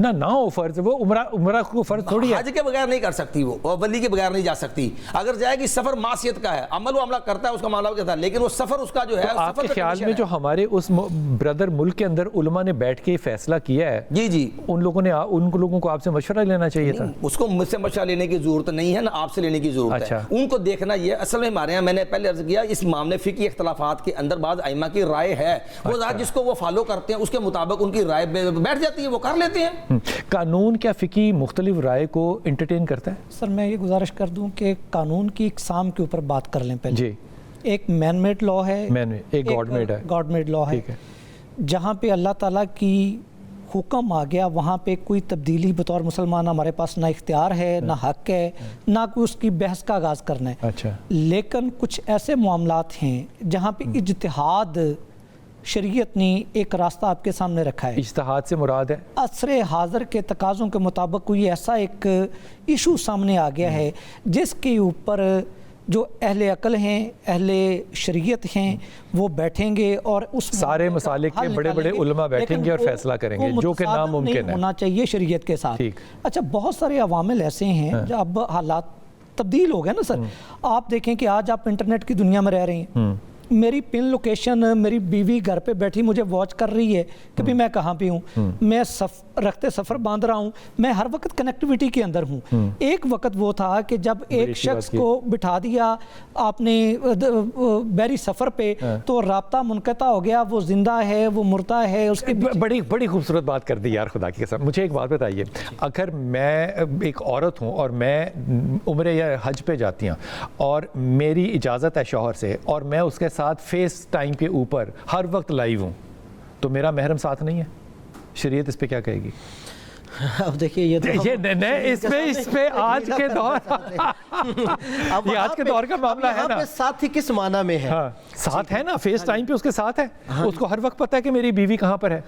[SPEAKER 1] نہ ہو فرض، وہ عمرہ کو فرض تھوڑی ہے.
[SPEAKER 3] حج کے بغیر نہیں کر سکتی وہ، اور ولی کے بغیر نہیں جا سکتی. اگر جائے گی سفر معصیت کا ہے، عمل و عملہ کرتا ہے اس کا معاملہ کہتا ہے، لیکن وہ سفر اس کا جو ہے.
[SPEAKER 1] آپ کے خیال میں جو ہمارے اس بردر ملک کے اندر علماء نے بیٹھ کے فیصلہ کیا ہے،
[SPEAKER 3] جی
[SPEAKER 1] ان لوگوں کو آپ سے مشورہ لینا چاہیے تھا.
[SPEAKER 3] اس کو مجھ سے مشورہ لینے کی ضرورت نہیں ہے، نہ آپ سے لینے کی ضرورت ہے. ان کو دیکھنا یہ اصل میں ہمارے یہاں، میں نے پہلے عرض کیا، اس معاملے فقہی اختلافات کے اندر بعض ائمہ کی رائے ہے، وہ ذات جس کو وہ فالو کرتے ہیں اس کے مطابق ان کی رائے بیٹھ جاتی ہے، وہ کر لیتے ہیں.
[SPEAKER 1] قانون کیا فقہی مختلف رائے کو انٹرٹین کرتا ہے؟
[SPEAKER 2] سر میں یہ گزارش کر دوں کہ قانون کی اقسام کے اوپر بات کر لیں پہلے.
[SPEAKER 1] جی.
[SPEAKER 2] ایک مین میڈ لا ہے،
[SPEAKER 1] ایک گاڈ میڈ ہے.
[SPEAKER 2] گاڈ میڈ لا ہے. جہاں پہ اللہ تعالیٰ کی حکم آ گیا وہاں پہ کوئی تبدیلی بطور مسلمان ہمارے پاس نہ اختیار ہے، نہ حق ہے، نہ کوئی اس کی بحث کا آغاز کرنا ہے.
[SPEAKER 1] اچھا.
[SPEAKER 2] لیکن کچھ ایسے معاملات ہیں جہاں پہ اجتہاد شریعت نے ایک راستہ آپ کے سامنے رکھا ہے.
[SPEAKER 1] اجتہاد سے مراد ہے
[SPEAKER 2] عصر حاضر کے تقاضوں کے مطابق کوئی ایسا ایک ایشو سامنے آ گیا ہے جس کے اوپر جو اہل عقل ہیں، اہل شریعت ہیں، وہ بیٹھیں گے اور اس
[SPEAKER 1] سارے مسالک کے بڑے بڑے علماء بیٹھیں گے اور فیصلہ کریں گے، جو کہ ناممکن ہے
[SPEAKER 2] ہونا چاہیے شریعت کے ساتھ. اچھا، بہت سارے عوامل ایسے ہیں جو اب حالات تبدیل ہو گئے نا سر. آپ دیکھیں کہ آج آپ انٹرنیٹ کی دنیا میں رہ رہے ہیں، میری پن لوکیشن میری بیوی گھر پہ بیٹھی مجھے واچ کر رہی ہے کہ بھی میں کہاں پہ ہوں، میں رختے سفر باندھ رہا ہوں، میں ہر وقت کنیکٹیویٹی کے اندر ہوں. ایک وقت وہ تھا کہ جب ایک شخص کو بٹھا دیا آپ نے بحری سفر پہ تو رابطہ منقطع ہو گیا، وہ زندہ ہے، وہ مردہ ہے. اس کے
[SPEAKER 1] بڑی خوبصورت بات کر دی یار، خدا کی قسم. مجھے ایک بات بتائیے، اگر میں ایک عورت ہوں اور میں عمرے یا حج پہ جاتی ہوں اور میری اجازت ہے شوہر سے اور میں اس کے ساتھ فیس ٹائم کے اوپر ہر وقت لائیو ہوں، تو میرا محرم ساتھ نہیں ہے؟ شریعت اس پہ کیا کہے گی؟
[SPEAKER 4] اب دیکھیے یہ
[SPEAKER 1] اس پہ آج کے دور یہ آج کے دور کا معاملہ ہے نا.
[SPEAKER 4] ساتھی کس معنی میں ہے؟
[SPEAKER 1] ساتھ ہے نا، فیس ٹائم پہ اس کے ساتھ ہے، اس کو ہر وقت پتہ ہے کہ میری بیوی کہاں پر ہے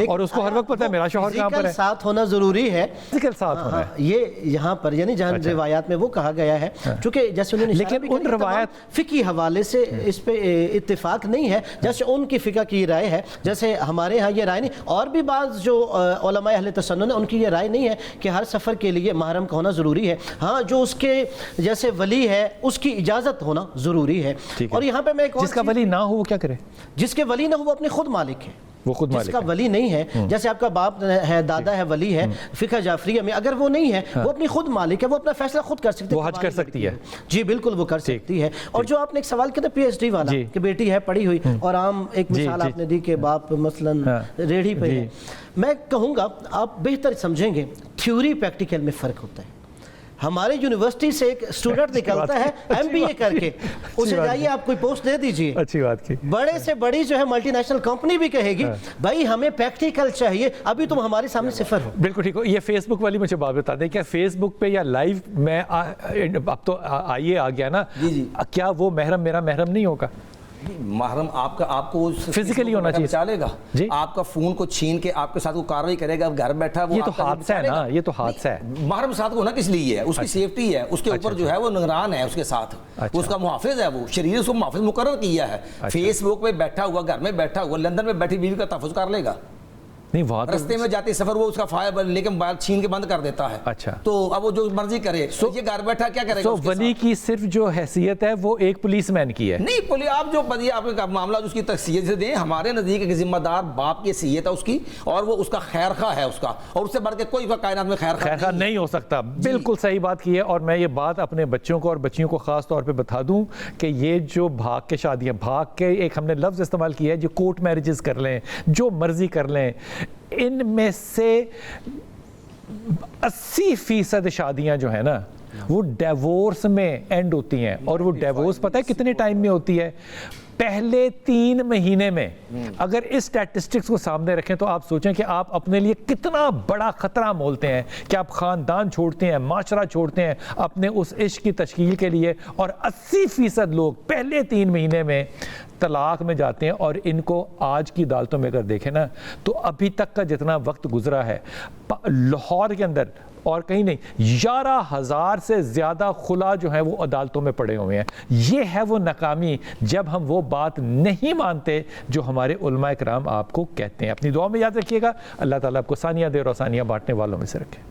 [SPEAKER 1] اور اس کو ہر وقت پتہ ہے میرا شوہر کہاں پر ہے.
[SPEAKER 4] ساتھ ہونا ضروری ہے،
[SPEAKER 1] فزیکل ساتھ ہونا ہے.
[SPEAKER 4] یہ یہاں پر یعنی جہاں روایات میں وہ کہا گیا ہے، چونکہ جیسے انہوں نے
[SPEAKER 1] لیکن ان روایات
[SPEAKER 4] فقہی حوالے سے اس پہ اتفاق نہیں ہے، جیسے ان کی فقہ کی رائے ہے، جیسے ہمارے ہاں یہ رائے نہیں. اور بھی بعض جو علماء اہل تسنن ان کی یہ رائے نہیں ہے کہ ہر سفر کے لیے محرم کا ہونا ضروری ہے. ہاں، جو اس کے جیسے ولی ہے اس کی اجازت ہونا ضروری ہے. اور یہاں پہ میں ایک اور
[SPEAKER 1] جس کا ولی نہ ہو وہ کیا کرے؟
[SPEAKER 4] جس کے ولی نہ ہو وہ اپنے خود مالک ہے،
[SPEAKER 1] وہ خود مالک
[SPEAKER 4] جس کا ولی نہیں ہے، جیسے آپ کا باپ ہے، دادا ہے، ولی ہے. فقہ جعفریہ میں اگر وہ نہیں ہے، وہ اپنی خود مالک ہے، وہ اپنا فیصلہ خود کر سکتی ہے.
[SPEAKER 1] وہ حج کر سکتی ہے.
[SPEAKER 4] جی بالکل وہ کر سکتی ہے. اور جو آپ نے ایک سوال کیا تھا پی ایچ ڈی والا کہ بیٹی ہے پڑھی ہوئی اور عام ایک مثال آپ نے دی کہ باپ مثلاً ریڑھی پہ ہے، میں کہوں گا آپ بہتر سمجھیں گے تھیوری پریکٹیکل میں فرق ہوتا ہے. ہمارے یونیورسٹی سے ایک اسٹوڈنٹ نکلتا ہے MBA کر کے, اسے جائیے آپ کوئی پوسٹ دے دیجئے,
[SPEAKER 1] اچھی بات کی,
[SPEAKER 4] بڑے سے بڑی جو ہے ملٹی نیشنل کمپنی بھی کہے گی بھائی ہمیں پریکٹیکل چاہیے, ابھی تم ہمارے سامنے صفر ہو.
[SPEAKER 1] بالکل ٹھیک ہو. یہ فیس بک والی مجھے بات بتا دیں, کیا فیس بک پہ یا لائیو میں اب تو آئیے آ گیا نا, کیا وہ محرم میرا محرم نہیں ہوگا؟
[SPEAKER 3] محرم آپ کو
[SPEAKER 1] فزیکلی ہونا چاہیے,
[SPEAKER 3] چالے گا, آپ کا فون کو چھین کے آپ کے ساتھ وہ کاروائی کرے گا, گھر بیٹھا وہ.
[SPEAKER 1] یہ تو حادثہ ہے نا, یہ تو حادثہ ہے.
[SPEAKER 3] محرم ساتھ ہونا کس لیے ہے؟ اس کی سیفٹی ہے, اس کے اوپر جو ہے وہ نگران ہے, اس کے ساتھ اس کا محافظ ہے, وہ شریر اس کو محافظ مقرر کیا ہے. فیس بک پہ بیٹھا ہوا, گھر میں بیٹھا ہوا, لندن میں بیٹھی بیوی کا تحفظ کر لے گا؟
[SPEAKER 1] نہیں, وہاں
[SPEAKER 3] رستے میں جاتے سفر وہ اس کا فائر لے کے موبائل چھین کے بند کر دیتا ہے.
[SPEAKER 1] اچھا,
[SPEAKER 3] تو اب وہ جو مرضی کرے, یہ گھر بیٹھا کیا کرے گا؟
[SPEAKER 1] ولی کی صرف جو حیثیت ہے وہ ایک پولیس مین کی ہے.
[SPEAKER 3] نہیں, آپ جو بدی آپ کا معاملہ اس کی تخصیص سے دیں, ہمارے نزدیک ایک ذمہ دار باپ کی حیثیت ہے اس کی, اور وہ اس کا خیر خواہ ہے اس کا, اور اس سے بڑھ کے کوئی کائنات میں خیر خواہ
[SPEAKER 1] نہیں ہو سکتا. بالکل صحیح بات کی ہے, اور میں یہ بات اپنے بچوں کو اور بچیوں کو خاص طور پہ بتا دوں کہ یہ جو بھاگ کے شادیاں, بھاگ کے ایک ہم نے لفظ استعمال کیا ہے, جو کورٹ میرجز کر لیں, جو مرضی کر لیں, ان میں سے 80% شادیاں جو ہیں نا وہ ڈیورس میں اینڈ ہوتی ہیں. اور وہ ڈیورس پتہ ہے کتنے ٹائم میں ہوتی ہے؟ پہلے 3 مہینے میں. اگر اس سٹیٹسٹکس کو سامنے رکھیں تو آپ سوچیں کہ آپ اپنے لیے کتنا بڑا خطرہ مولتے ہیں کہ آپ خاندان چھوڑتے ہیں, معاشرہ چھوڑتے ہیں اپنے اس عشق کی تشکیل کے لیے, اور 80% لوگ پہلے 3 مہینے میں طلاق میں جاتے ہیں. اور ان کو آج کی عدالتوں میں اگر دیکھیں نا تو ابھی تک کا جتنا وقت گزرا ہے لاہور کے اندر اور کہیں نہیں, 11,000 سے زیادہ خلا جو ہیں وہ عدالتوں میں پڑے ہوئے ہیں. یہ ہے وہ ناکامی جب ہم وہ بات نہیں مانتے جو ہمارے علماء کرام آپ کو کہتے ہیں. اپنی دعا میں یاد رکھیے گا. اللہ تعالیٰ آپ کو ثانیہ دے اور ثانیہ بانٹنے والوں میں سے رکھے.